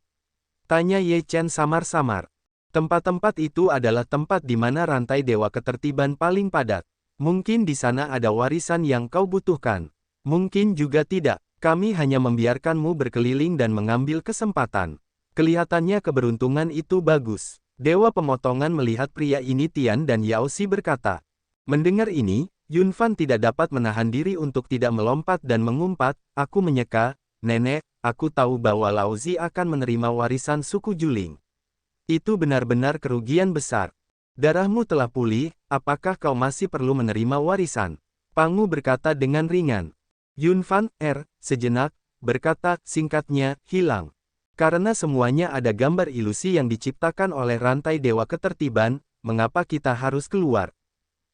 Tanya Ye Chen samar-samar. Tempat-tempat itu adalah tempat di mana rantai Dewa Ketertiban paling padat. Mungkin di sana ada warisan yang kau butuhkan. Mungkin juga tidak. Kami hanya membiarkanmu berkeliling dan mengambil kesempatan. Kelihatannya keberuntungan itu bagus. Dewa Pemotongan melihat pria ini Tian dan Yao Xi berkata. Mendengar ini, Yun Fan tidak dapat menahan diri untuk tidak melompat dan mengumpat, aku menyeka, Nenek, aku tahu bahwa Lao Zi akan menerima warisan suku Juling. Itu benar-benar kerugian besar. Darahmu telah pulih, apakah kau masih perlu menerima warisan? Pangu berkata dengan ringan. Yun Fan, sejenak, berkata, singkatnya, hilang. Karena semuanya ada gambar ilusi yang diciptakan oleh rantai Dewa Ketertiban, mengapa kita harus keluar?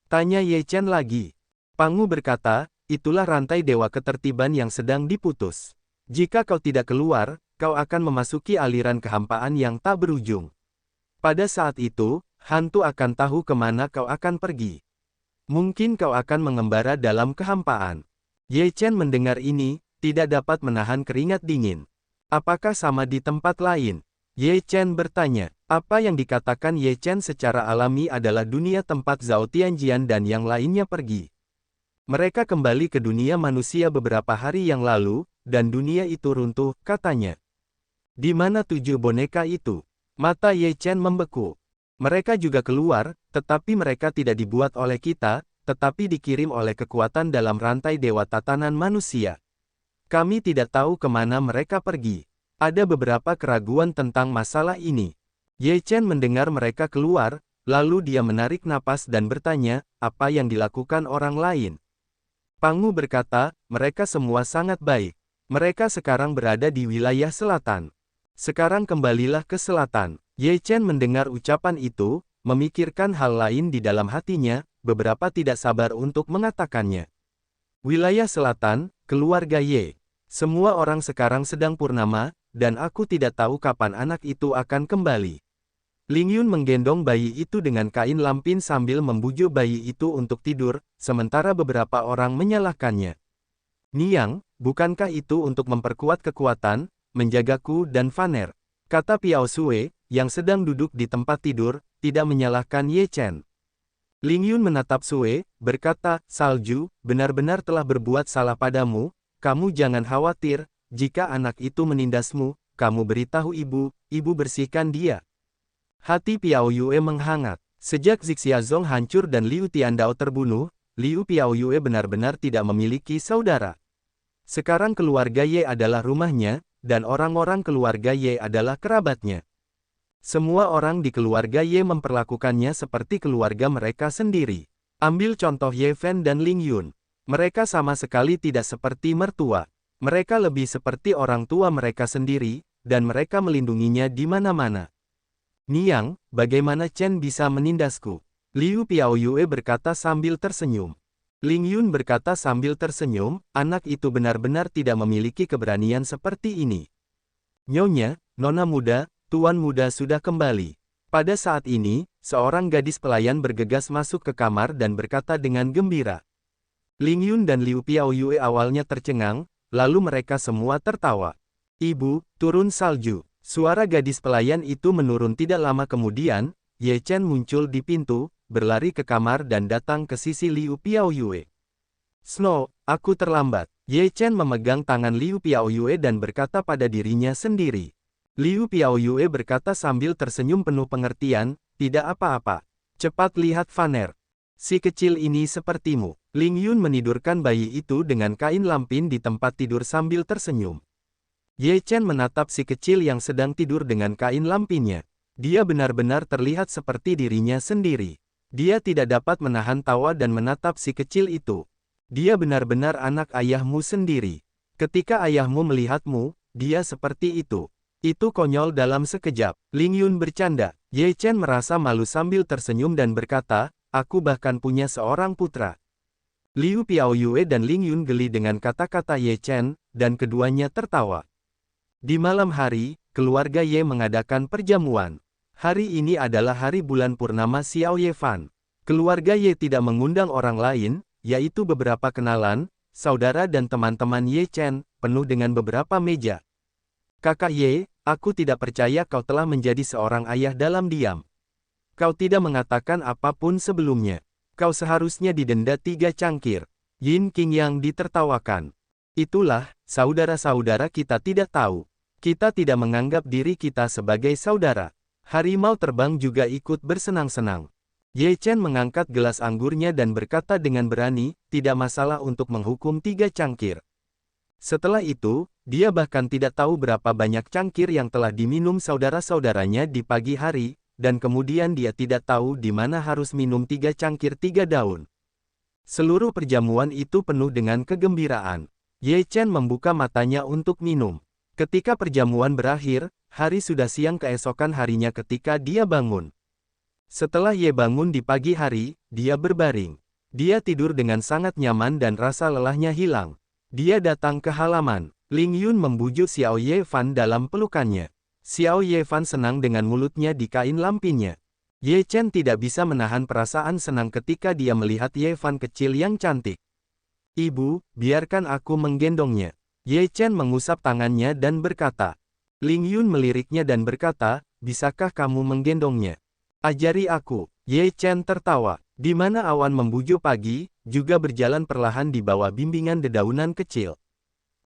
Tanya Ye Chen lagi. Pangu berkata, itulah rantai Dewa Ketertiban yang sedang diputus. Jika kau tidak keluar, kau akan memasuki aliran kehampaan yang tak berujung. Pada saat itu, hantu akan tahu kemana kau akan pergi. Mungkin kau akan mengembara dalam kehampaan. Ye Chen mendengar ini, tidak dapat menahan keringat dingin. Apakah sama di tempat lain? Ye Chen bertanya. Apa yang dikatakan Ye Chen secara alami adalah dunia tempat Zhao Tianjian dan yang lainnya pergi. Mereka kembali ke dunia manusia beberapa hari yang lalu, dan dunia itu runtuh, katanya. Di mana 7 boneka itu? Mata Ye Chen membeku. Mereka juga keluar, tetapi mereka tidak dibuat oleh kita, tetapi dikirim oleh kekuatan dalam rantai Dewa Tatanan Manusia. Kami tidak tahu kemana mereka pergi. Ada beberapa keraguan tentang masalah ini. Ye Chen mendengar mereka keluar, lalu dia menarik napas dan bertanya, apa yang dilakukan orang lain? Pangu berkata, mereka semua sangat baik. Mereka sekarang berada di wilayah selatan. Sekarang kembalilah ke selatan. Ye Chen mendengar ucapan itu, memikirkan hal lain di dalam hatinya, beberapa tidak sabar untuk mengatakannya. Wilayah selatan, keluarga Ye. Semua orang sekarang sedang purnama, dan aku tidak tahu kapan anak itu akan kembali. Ling Yun menggendong bayi itu dengan kain lampin sambil membujuk bayi itu untuk tidur, sementara beberapa orang menyalahkannya. Niang, bukankah itu untuk memperkuat kekuatan, menjagaku dan Vaner? Kata Piao Sue, yang sedang duduk di tempat tidur, tidak menyalahkan Ye Chen. Ling Yun menatap Sue, berkata, Salju, benar-benar telah berbuat salah padamu, kamu jangan khawatir, jika anak itu menindasmu, kamu beritahu ibu bersihkan dia. Hati Piao Yue menghangat. Sejak Zixiazong hancur dan Liu Tiandao terbunuh, Liu Piao Yue benar-benar tidak memiliki saudara. Sekarang keluarga Ye adalah rumahnya, dan orang-orang keluarga Ye adalah kerabatnya. Semua orang di keluarga Ye memperlakukannya seperti keluarga mereka sendiri. Ambil contoh Ye Fen dan Ling Yun. Mereka sama sekali tidak seperti mertua. Mereka lebih seperti orang tua mereka sendiri, dan mereka melindunginya di mana-mana. Niang, bagaimana Chen bisa menindasku? Liu Piao Yue berkata sambil tersenyum. Ling Yun berkata sambil tersenyum, anak itu benar-benar tidak memiliki keberanian seperti ini. Nyonya, nona muda, tuan muda sudah kembali. Pada saat ini, seorang gadis pelayan bergegas masuk ke kamar dan berkata dengan gembira. Ling Yun dan Liu Piao Yue awalnya tercengang, lalu mereka semua tertawa. Ibu, turun salju. Suara gadis pelayan itu menurun tidak lama kemudian, Ye Chen muncul di pintu, berlari ke kamar dan datang ke sisi Liu Piao Yue. Snow, aku terlambat. Ye Chen memegang tangan Liu Piaoyue dan berkata pada dirinya sendiri. Liu Piaoyue berkata sambil tersenyum penuh pengertian, tidak apa-apa. Cepat lihat Vaner. Si kecil ini sepertimu. Ling Yun menidurkan bayi itu dengan kain lampin di tempat tidur sambil tersenyum. Ye Chen menatap si kecil yang sedang tidur dengan kain lampinnya. Dia benar-benar terlihat seperti dirinya sendiri. Dia tidak dapat menahan tawa dan menatap si kecil itu. Dia benar-benar anak ayahmu sendiri. Ketika ayahmu melihatmu, dia seperti itu. Itu konyol dalam sekejap. Ling Yun bercanda. Ye Chen merasa malu sambil tersenyum dan berkata, aku bahkan punya seorang putra. Liu Piaoyue dan Ling Yun geli dengan kata-kata Ye Chen, dan keduanya tertawa. Di malam hari, keluarga Ye mengadakan perjamuan. Hari ini adalah hari bulan purnama Xiao Ye Fan. Keluarga Ye tidak mengundang orang lain, yaitu beberapa kenalan, saudara dan teman-teman Ye Chen, penuh dengan beberapa meja. Kakak Ye, aku tidak percaya kau telah menjadi seorang ayah dalam diam. Kau tidak mengatakan apapun sebelumnya. Kau seharusnya didenda 3 cangkir. Yin Qingyang ditertawakan. Itulah, saudara-saudara kita tidak tahu. Kita tidak menganggap diri kita sebagai saudara. Harimau terbang juga ikut bersenang-senang. Ye Chen mengangkat gelas anggurnya dan berkata dengan berani, tidak masalah untuk menghukum 3 cangkir. Setelah itu, dia bahkan tidak tahu berapa banyak cangkir yang telah diminum saudara-saudaranya di pagi hari, dan kemudian dia tidak tahu di mana harus minum 3 cangkir 3 daun. Seluruh perjamuan itu penuh dengan kegembiraan. Ye Chen membuka matanya untuk minum. Ketika perjamuan berakhir, hari sudah siang keesokan harinya ketika dia bangun. Setelah Ye bangun di pagi hari, dia berbaring. Dia tidur dengan sangat nyaman dan rasa lelahnya hilang. Dia datang ke halaman. Ling Yun membujuk Xiao Ye Fan dalam pelukannya. Xiao Ye Fan senang dengan mulutnya di kain lampinnya. Ye Chen tidak bisa menahan perasaan senang ketika dia melihat Ye Fan kecil yang cantik. Ibu, biarkan aku menggendongnya. Ye Chen mengusap tangannya dan berkata. Ling Yun meliriknya dan berkata, bisakah kamu menggendongnya? Ajari aku. Ye Chen tertawa. Di mana awan membujuk pagi, juga berjalan perlahan di bawah bimbingan dedaunan kecil.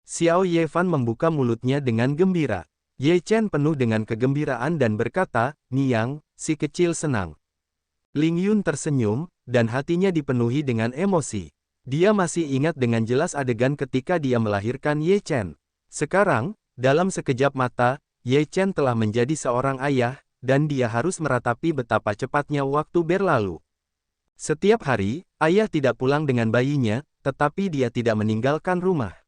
Xiao Ye Fan membuka mulutnya dengan gembira. Ye Chen penuh dengan kegembiraan dan berkata, Niang, si kecil senang. Ling Yun tersenyum, dan hatinya dipenuhi dengan emosi. Dia masih ingat dengan jelas adegan ketika dia melahirkan Ye Chen. Sekarang, dalam sekejap mata, Ye Chen telah menjadi seorang ayah, dan dia harus meratapi betapa cepatnya waktu berlalu. Setiap hari, ayah tidak pulang dengan bayinya, tetapi dia tidak meninggalkan rumah.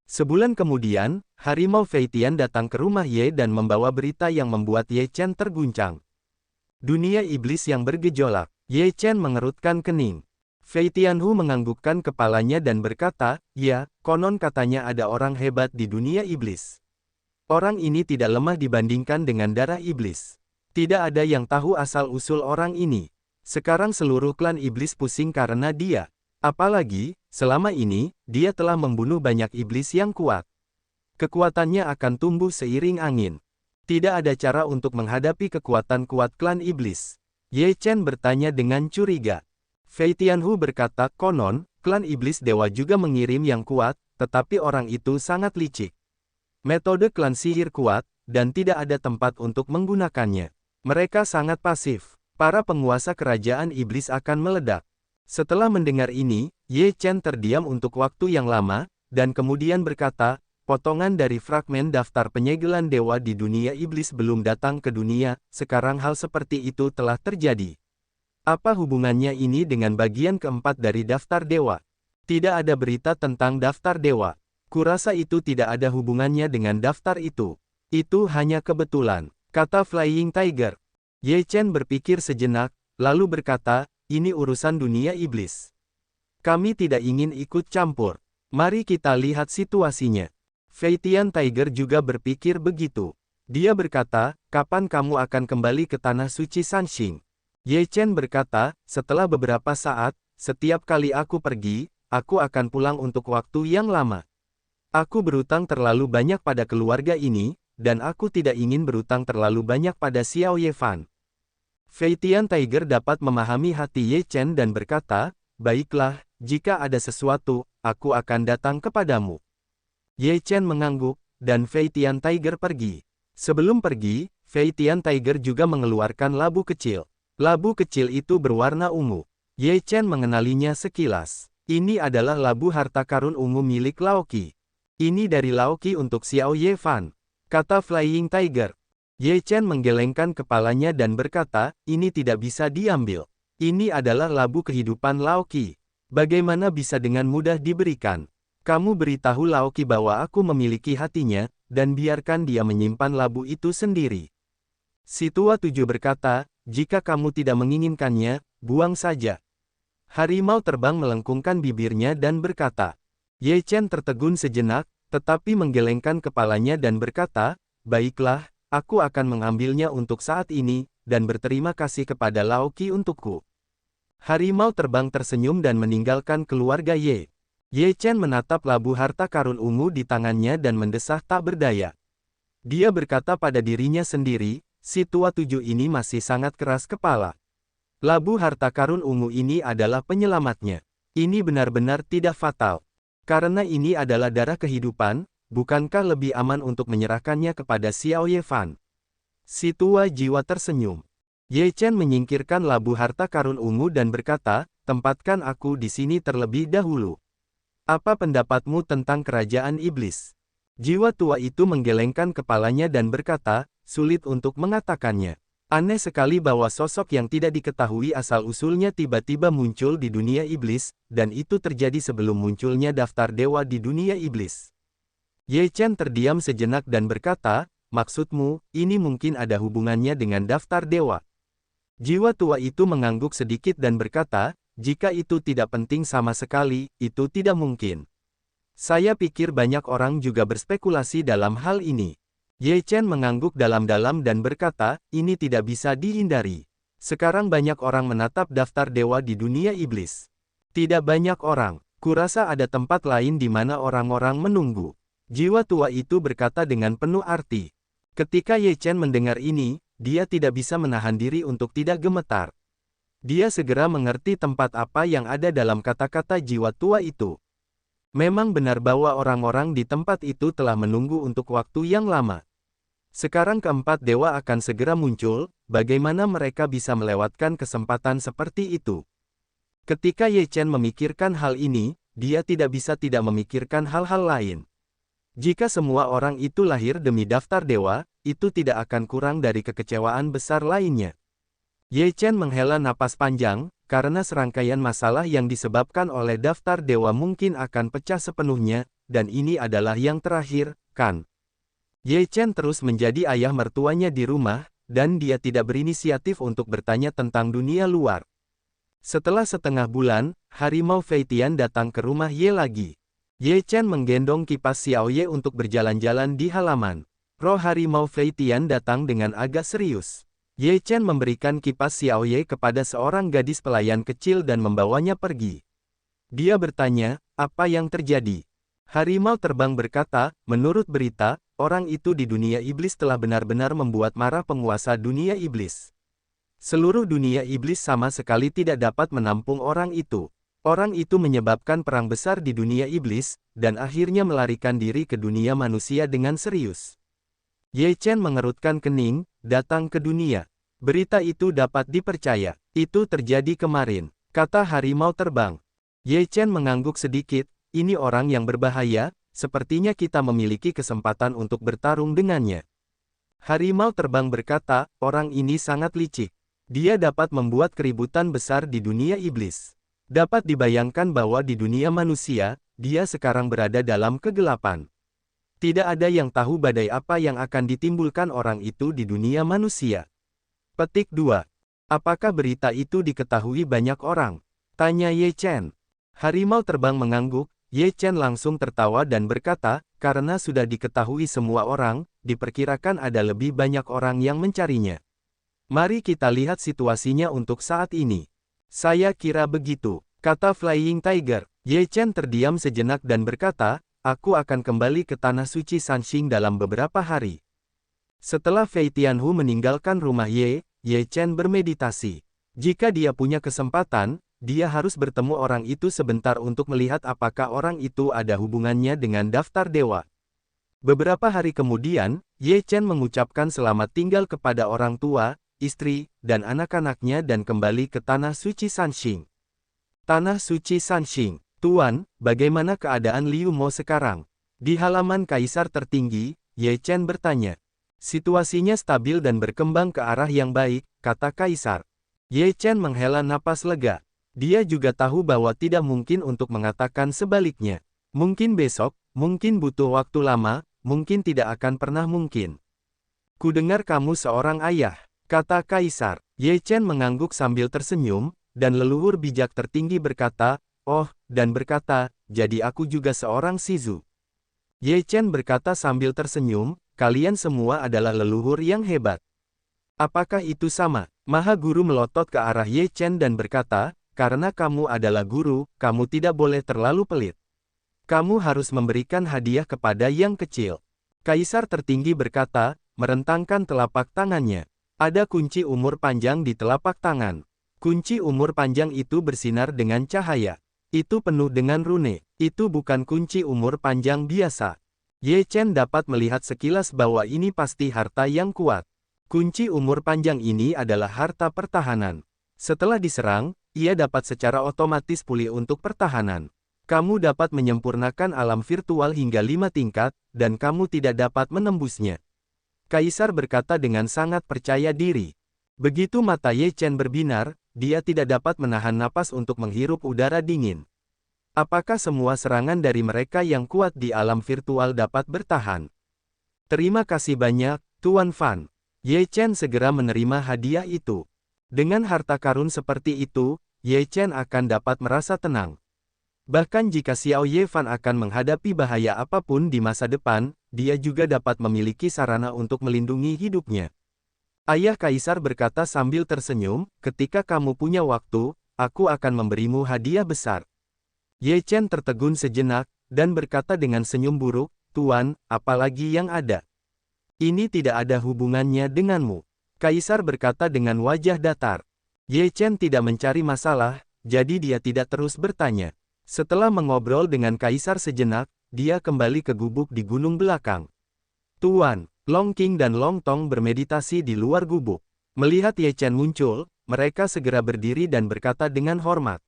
Sebulan kemudian, harimau Feitian datang ke rumah Ye dan membawa berita yang membuat Ye Chen terguncang. Dunia iblis yang bergejolak. Ye Chen mengerutkan kening. Feitianhu menganggukkan kepalanya dan berkata, ya, konon katanya ada orang hebat di dunia iblis. Orang ini tidak lemah dibandingkan dengan darah iblis. Tidak ada yang tahu asal-usul orang ini. Sekarang seluruh klan iblis pusing karena dia. Apalagi, selama ini, dia telah membunuh banyak iblis yang kuat. Kekuatannya akan tumbuh seiring angin. Tidak ada cara untuk menghadapi kekuatan kuat klan iblis. Ye Chen bertanya dengan curiga. Feitianhu berkata, konon, klan iblis dewa juga mengirim yang kuat, tetapi orang itu sangat licik. Metode klan sihir kuat, dan tidak ada tempat untuk menggunakannya. Mereka sangat pasif. Para penguasa kerajaan iblis akan meledak. Setelah mendengar ini, Ye Chen terdiam untuk waktu yang lama, dan kemudian berkata, potongan dari fragmen daftar penyegelan dewa di dunia iblis belum datang ke dunia, sekarang hal seperti itu telah terjadi. Apa hubungannya ini dengan bagian keempat dari daftar dewa? Tidak ada berita tentang daftar dewa. Kurasa itu tidak ada hubungannya dengan daftar itu. Itu hanya kebetulan, kata Flying Tiger. Ye Chen berpikir sejenak, lalu berkata, ini urusan dunia iblis. Kami tidak ingin ikut campur. Mari kita lihat situasinya. Feitian Tiger juga berpikir begitu. Dia berkata, kapan kamu akan kembali ke tanah suci Sanxing? Ye Chen berkata, setelah beberapa saat, setiap kali aku pergi, aku akan pulang untuk waktu yang lama. Aku berutang terlalu banyak pada keluarga ini, dan aku tidak ingin berutang terlalu banyak pada Xiao Ye Fan. Feitian Tiger dapat memahami hati Ye Chen dan berkata, baiklah, jika ada sesuatu, aku akan datang kepadamu. Ye Chen mengangguk, dan Fei Tian Tiger pergi. Sebelum pergi, Fei Tian Tiger juga mengeluarkan labu kecil. Labu kecil itu berwarna ungu. Ye Chen mengenalinya sekilas. Ini adalah labu harta karun ungu milik Laoqi. Ini dari Laoqi untuk Xiao Ye Fan, kata Flying Tiger. Ye Chen menggelengkan kepalanya dan berkata, ini tidak bisa diambil. Ini adalah labu kehidupan Laoqi. Bagaimana bisa dengan mudah diberikan? Kamu beritahu Laoqi bahwa aku memiliki hatinya, dan biarkan dia menyimpan labu itu sendiri. Si tua tujuh berkata, jika kamu tidak menginginkannya, buang saja. Harimau terbang melengkungkan bibirnya dan berkata. Ye Chen tertegun sejenak, tetapi menggelengkan kepalanya dan berkata, baiklah, aku akan mengambilnya untuk saat ini, dan berterima kasih kepada Laoqi untukku. Harimau terbang tersenyum dan meninggalkan keluarga Ye. Ye Chen menatap labu harta karun ungu di tangannya dan mendesah tak berdaya. Dia berkata pada dirinya sendiri, si tua tujuh ini masih sangat keras kepala. Labu harta karun ungu ini adalah penyelamatnya. Ini benar-benar tidak fatal. Karena ini adalah darah kehidupan, bukankah lebih aman untuk menyerahkannya kepada Xiao Ye Fan? Si tua jiwa tersenyum. Ye Chen menyingkirkan labu harta karun ungu dan berkata, tempatkan aku di sini terlebih dahulu. Apa pendapatmu tentang kerajaan iblis? Jiwa tua itu menggelengkan kepalanya dan berkata, sulit untuk mengatakannya. Aneh sekali bahwa sosok yang tidak diketahui asal-usulnya tiba-tiba muncul di dunia iblis, dan itu terjadi sebelum munculnya daftar dewa di dunia iblis. Ye Chen terdiam sejenak dan berkata, maksudmu, ini mungkin ada hubungannya dengan daftar dewa. Jiwa tua itu mengangguk sedikit dan berkata, jika itu tidak penting sama sekali, itu tidak mungkin. Saya pikir banyak orang juga berspekulasi dalam hal ini. Ye Chen mengangguk dalam-dalam dan berkata, ini tidak bisa dihindari. Sekarang banyak orang menatap daftar dewa di dunia iblis. Tidak banyak orang. Kurasa ada tempat lain di mana orang-orang menunggu. Jiwa tua itu berkata dengan penuh arti. Ketika Ye Chen mendengar ini, dia tidak bisa menahan diri untuk tidak gemetar. Dia segera mengerti tempat apa yang ada dalam kata-kata jiwa tua itu. Memang benar bahwa orang-orang di tempat itu telah menunggu untuk waktu yang lama. Sekarang keempat dewa akan segera muncul, bagaimana mereka bisa melewatkan kesempatan seperti itu? Ketika Ye Chen memikirkan hal ini, dia tidak bisa tidak memikirkan hal-hal lain. Jika semua orang itu lahir demi daftar dewa, itu tidak akan kurang dari kekecewaan besar lainnya. Ye Chen menghela napas panjang, karena serangkaian masalah yang disebabkan oleh daftar dewa mungkin akan pecah sepenuhnya, dan ini adalah yang terakhir, kan? Ye Chen terus menjadi ayah mertuanya di rumah, dan dia tidak berinisiatif untuk bertanya tentang dunia luar. Setelah setengah bulan, harimau Fei Tian datang ke rumah Ye lagi. Ye Chen menggendong kipas Xiao Ye untuk berjalan-jalan di halaman. Roh harimau Fei Tian datang dengan agak serius. Ye Chen memberikan kipas Xiao Ye kepada seorang gadis pelayan kecil dan membawanya pergi. Dia bertanya, apa yang terjadi? Harimau terbang berkata, menurut berita, orang itu di dunia iblis telah benar-benar membuat marah penguasa dunia iblis. Seluruh dunia iblis sama sekali tidak dapat menampung orang itu. Orang itu menyebabkan perang besar di dunia iblis, dan akhirnya melarikan diri ke dunia manusia dengan serius. Ye Chen mengerutkan kening, datang ke dunia. Berita itu dapat dipercaya. Itu terjadi kemarin, kata harimau terbang. Ye Chen mengangguk sedikit, ini orang yang berbahaya, sepertinya kita memiliki kesempatan untuk bertarung dengannya. Harimau terbang berkata, orang ini sangat licik. Dia dapat membuat keributan besar di dunia iblis. Dapat dibayangkan bahwa di dunia manusia, dia sekarang berada dalam kegelapan. Tidak ada yang tahu badai apa yang akan ditimbulkan orang itu di dunia manusia. Petik 2. Apakah berita itu diketahui banyak orang? Tanya Ye Chen. Harimau terbang mengangguk, Ye Chen langsung tertawa dan berkata, karena sudah diketahui semua orang, diperkirakan ada lebih banyak orang yang mencarinya. Mari kita lihat situasinya untuk saat ini. Saya kira begitu, kata Flying Tiger. Ye Chen terdiam sejenak dan berkata, aku akan kembali ke Tanah Suci Sanxing dalam beberapa hari. Setelah Fei Tianhu meninggalkan rumah Ye Chen bermeditasi. Jika dia punya kesempatan, dia harus bertemu orang itu sebentar untuk melihat apakah orang itu ada hubungannya dengan daftar dewa. Beberapa hari kemudian, Ye Chen mengucapkan selamat tinggal kepada orang tua, istri, dan anak-anaknya dan kembali ke Tanah Suci Sanxing. Tanah Suci Sanxing. Tuan, bagaimana keadaan Liu Mo sekarang? Di halaman Kaisar tertinggi, Ye Chen bertanya. Situasinya stabil dan berkembang ke arah yang baik, kata Kaisar. Ye Chen menghela napas lega. Dia juga tahu bahwa tidak mungkin untuk mengatakan sebaliknya. Mungkin besok, mungkin butuh waktu lama, mungkin tidak akan pernah mungkin. Kudengar kamu seorang ayah, kata Kaisar. Ye Chen mengangguk sambil tersenyum, dan leluhur bijak tertinggi berkata, oh, dan berkata, jadi aku juga seorang Shizu. Ye Chen berkata sambil tersenyum, kalian semua adalah leluhur yang hebat. Apakah itu sama? Maha Guru melotot ke arah Ye Chen dan berkata, karena kamu adalah guru, kamu tidak boleh terlalu pelit. Kamu harus memberikan hadiah kepada yang kecil. Kaisar tertinggi berkata, merentangkan telapak tangannya. Ada kunci umur panjang di telapak tangan. Kunci umur panjang itu bersinar dengan cahaya. Itu penuh dengan rune. Itu bukan kunci umur panjang biasa. Ye Chen dapat melihat sekilas bahwa ini pasti harta yang kuat. Kunci umur panjang ini adalah harta pertahanan. Setelah diserang, ia dapat secara otomatis pulih untuk pertahanan. Kamu dapat menyempurnakan alam virtual hingga 5 tingkat, dan kamu tidak dapat menembusnya. Kaisar berkata dengan sangat percaya diri. Begitu mata Ye Chen berbinar, dia tidak dapat menahan napas untuk menghirup udara dingin. Apakah semua serangan dari mereka yang kuat di alam virtual dapat bertahan? Terima kasih banyak, Tuan Fan. Ye Chen segera menerima hadiah itu. Dengan harta karun seperti itu, Ye Chen akan dapat merasa tenang. Bahkan jika Xiao Ye Fan akan menghadapi bahaya apapun di masa depan, dia juga dapat memiliki sarana untuk melindungi hidupnya. Ayah Kaisar berkata sambil tersenyum, ketika kamu punya waktu, aku akan memberimu hadiah besar. Ye Chen tertegun sejenak, dan berkata dengan senyum buruk, Tuan, apalagi yang ada? Ini tidak ada hubungannya denganmu. Kaisar berkata dengan wajah datar. Ye Chen tidak mencari masalah, jadi dia tidak terus bertanya. Setelah mengobrol dengan Kaisar sejenak, dia kembali ke gubuk di gunung belakang. Tuan, Long Qing dan Long Tong bermeditasi di luar gubuk. Melihat Ye Chen muncul, mereka segera berdiri dan berkata dengan hormat.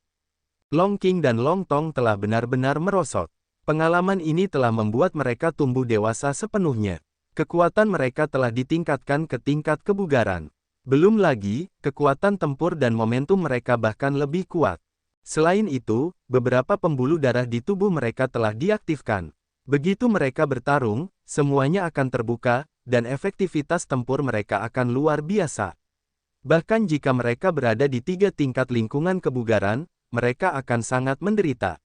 Long Qing dan Long Tong telah benar-benar merosot. Pengalaman ini telah membuat mereka tumbuh dewasa sepenuhnya. Kekuatan mereka telah ditingkatkan ke tingkat kebugaran. Belum lagi, kekuatan tempur dan momentum mereka bahkan lebih kuat. Selain itu, beberapa pembuluh darah di tubuh mereka telah diaktifkan. Begitu mereka bertarung, semuanya akan terbuka, dan efektivitas tempur mereka akan luar biasa. Bahkan jika mereka berada di 3 tingkat lingkungan kebugaran, mereka akan sangat menderita.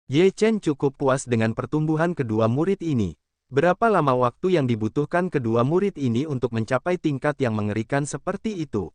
Ye Chen cukup puas dengan pertumbuhan kedua murid ini. Berapa lama waktu yang dibutuhkan kedua murid ini untuk mencapai tingkat yang mengerikan seperti itu?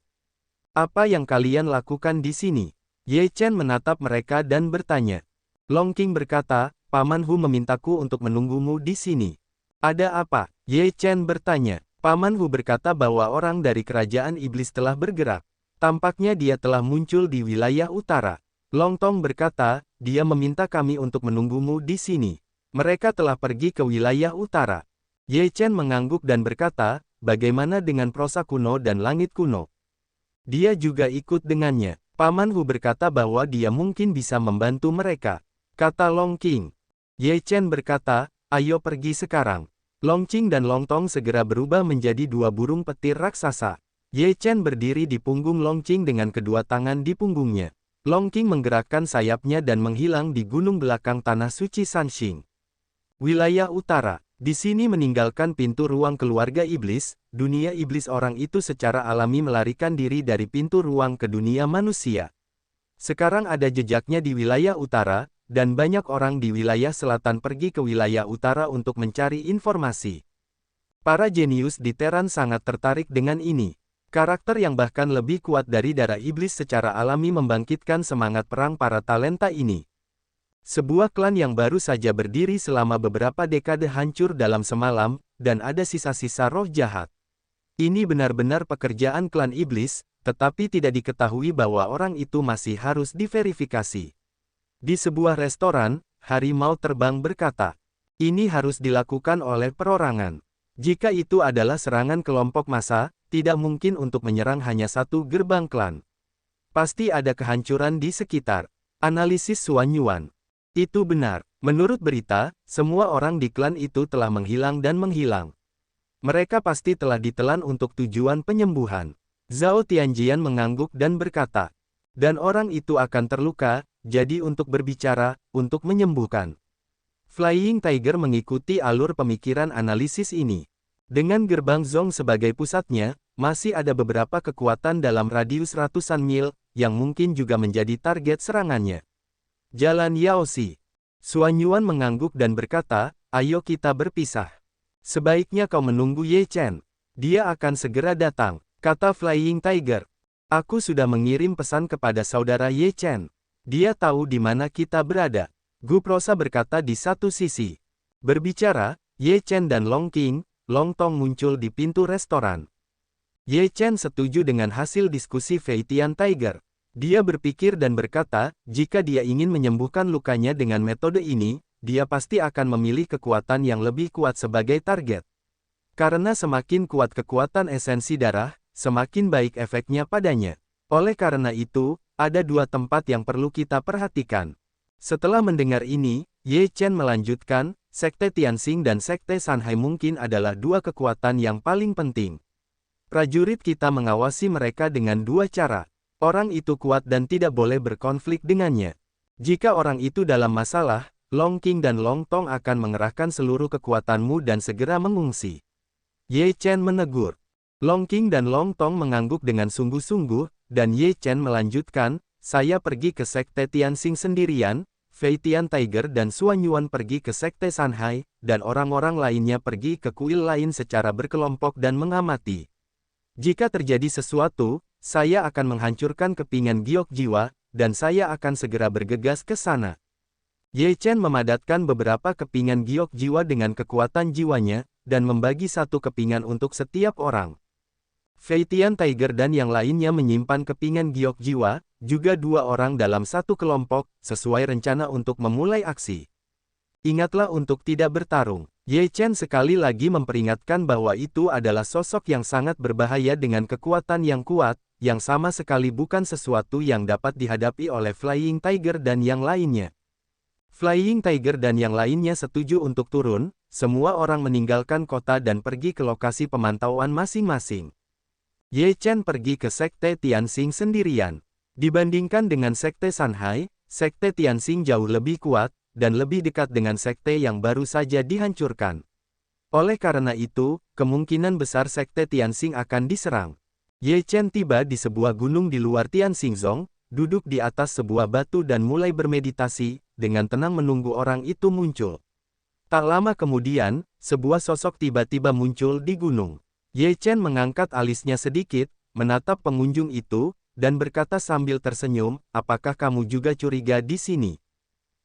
Apa yang kalian lakukan di sini? Ye Chen menatap mereka dan bertanya. Long Qing berkata, Paman Hu memintaku untuk menunggumu di sini. Ada apa? Ye Chen bertanya. Paman Hu berkata bahwa orang dari kerajaan iblis telah bergerak. Tampaknya dia telah muncul di wilayah utara. Long Tong berkata, dia meminta kami untuk menunggumu di sini. Mereka telah pergi ke wilayah utara. Ye Chen mengangguk dan berkata, bagaimana dengan prosa kuno dan langit kuno? Dia juga ikut dengannya. Paman Hu berkata bahwa dia mungkin bisa membantu mereka. Kata Long Qing. Ye Chen berkata, ayo pergi sekarang. Long Qing dan Long Tong segera berubah menjadi 2 burung petir raksasa. Ye Chen berdiri di punggung Long Qing dengan kedua tangan di punggungnya. Long Qing menggerakkan sayapnya dan menghilang di gunung belakang Tanah Suci Sanxing. Wilayah utara. Di sini meninggalkan pintu ruang keluarga iblis, dunia iblis orang itu secara alami melarikan diri dari pintu ruang ke dunia manusia. Sekarang ada jejaknya di wilayah utara, dan banyak orang di wilayah selatan pergi ke wilayah utara untuk mencari informasi. Para jenius di Teran sangat tertarik dengan ini. Karakter yang bahkan lebih kuat dari darah iblis secara alami membangkitkan semangat perang para talenta ini. Sebuah klan yang baru saja berdiri selama beberapa dekade hancur dalam semalam, dan ada sisa-sisa roh jahat. Ini benar-benar pekerjaan klan iblis, tetapi tidak diketahui bahwa orang itu masih harus diverifikasi. Di sebuah restoran, harimau terbang berkata, ini harus dilakukan oleh perorangan. Jika itu adalah serangan kelompok massa, tidak mungkin untuk menyerang hanya satu gerbang klan. Pasti ada kehancuran di sekitar. Analisis Suan Yuan. Itu benar. Menurut berita, semua orang di klan itu telah menghilang dan menghilang. Mereka pasti telah ditelan untuk tujuan penyembuhan. Zhao Tianjian mengangguk dan berkata, dan orang itu akan terluka, jadi untuk berbicara, untuk menyembuhkan. Flying Tiger mengikuti alur pemikiran analisis ini. Dengan gerbang Zong sebagai pusatnya, masih ada beberapa kekuatan dalam radius ratusan mil, yang mungkin juga menjadi target serangannya. Jalan Yaoxi. Suan Yuan mengangguk dan berkata, ayo kita berpisah. Sebaiknya kau menunggu Ye Chen. Dia akan segera datang, kata Flying Tiger. Aku sudah mengirim pesan kepada saudara Ye Chen. Dia tahu di mana kita berada. Gu Prosa berkata di satu sisi. Berbicara, Ye Chen dan Long Qing, Long Tong muncul di pintu restoran. Ye Chen setuju dengan hasil diskusi Fei Tian Tiger. Dia berpikir dan berkata, jika dia ingin menyembuhkan lukanya dengan metode ini, dia pasti akan memilih kekuatan yang lebih kuat sebagai target. Karena semakin kuat kekuatan esensi darah, semakin baik efeknya padanya. Oleh karena itu, ada dua tempat yang perlu kita perhatikan. Setelah mendengar ini, Ye Chen melanjutkan, Sekte Tianxing dan Sekte Sanhai mungkin adalah dua kekuatan yang paling penting. Prajurit kita mengawasi mereka dengan dua cara. Orang itu kuat dan tidak boleh berkonflik dengannya. Jika orang itu dalam masalah, Long Qing dan Long Tong akan mengerahkan seluruh kekuatanmu dan segera mengungsi. Ye Chen menegur. Long Qing dan Long Tong mengangguk dengan sungguh-sungguh, dan Ye Chen melanjutkan, saya pergi ke Sekte Tianxing sendirian, Fei Tian Tiger dan Suan Yuan pergi ke Sekte Sanhai, dan orang-orang lainnya pergi ke kuil lain secara berkelompok dan mengamati. Jika terjadi sesuatu, saya akan menghancurkan kepingan giok jiwa, dan saya akan segera bergegas ke sana. Ye Chen memadatkan beberapa kepingan giok jiwa dengan kekuatan jiwanya, dan membagi satu kepingan untuk setiap orang. Fei Tian Tiger dan yang lainnya menyimpan kepingan giok jiwa, juga dua orang dalam satu kelompok, sesuai rencana untuk memulai aksi. Ingatlah untuk tidak bertarung. Ye Chen sekali lagi memperingatkan bahwa itu adalah sosok yang sangat berbahaya dengan kekuatan yang kuat, yang sama sekali bukan sesuatu yang dapat dihadapi oleh Flying Tiger dan yang lainnya. Flying Tiger dan yang lainnya setuju untuk turun, semua orang meninggalkan kota dan pergi ke lokasi pemantauan masing-masing. Ye Chen pergi ke Sekte Tianxing sendirian. Dibandingkan dengan Sekte Sanhai, Sekte Tianxing jauh lebih kuat, dan lebih dekat dengan sekte yang baru saja dihancurkan. Oleh karena itu, kemungkinan besar Sekte Tianxing akan diserang. Ye Chen tiba di sebuah gunung di luar Tianxingzong, duduk di atas sebuah batu dan mulai bermeditasi, dengan tenang menunggu orang itu muncul. Tak lama kemudian, sebuah sosok tiba-tiba muncul di gunung. Ye Chen mengangkat alisnya sedikit, menatap pengunjung itu, dan berkata sambil tersenyum, apakah kamu juga curiga di sini?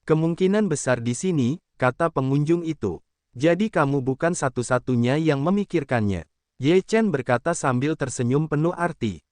Kemungkinan besar di sini, kata pengunjung itu. Jadi kamu bukan satu-satunya yang memikirkannya. Ye Chen berkata sambil tersenyum penuh arti.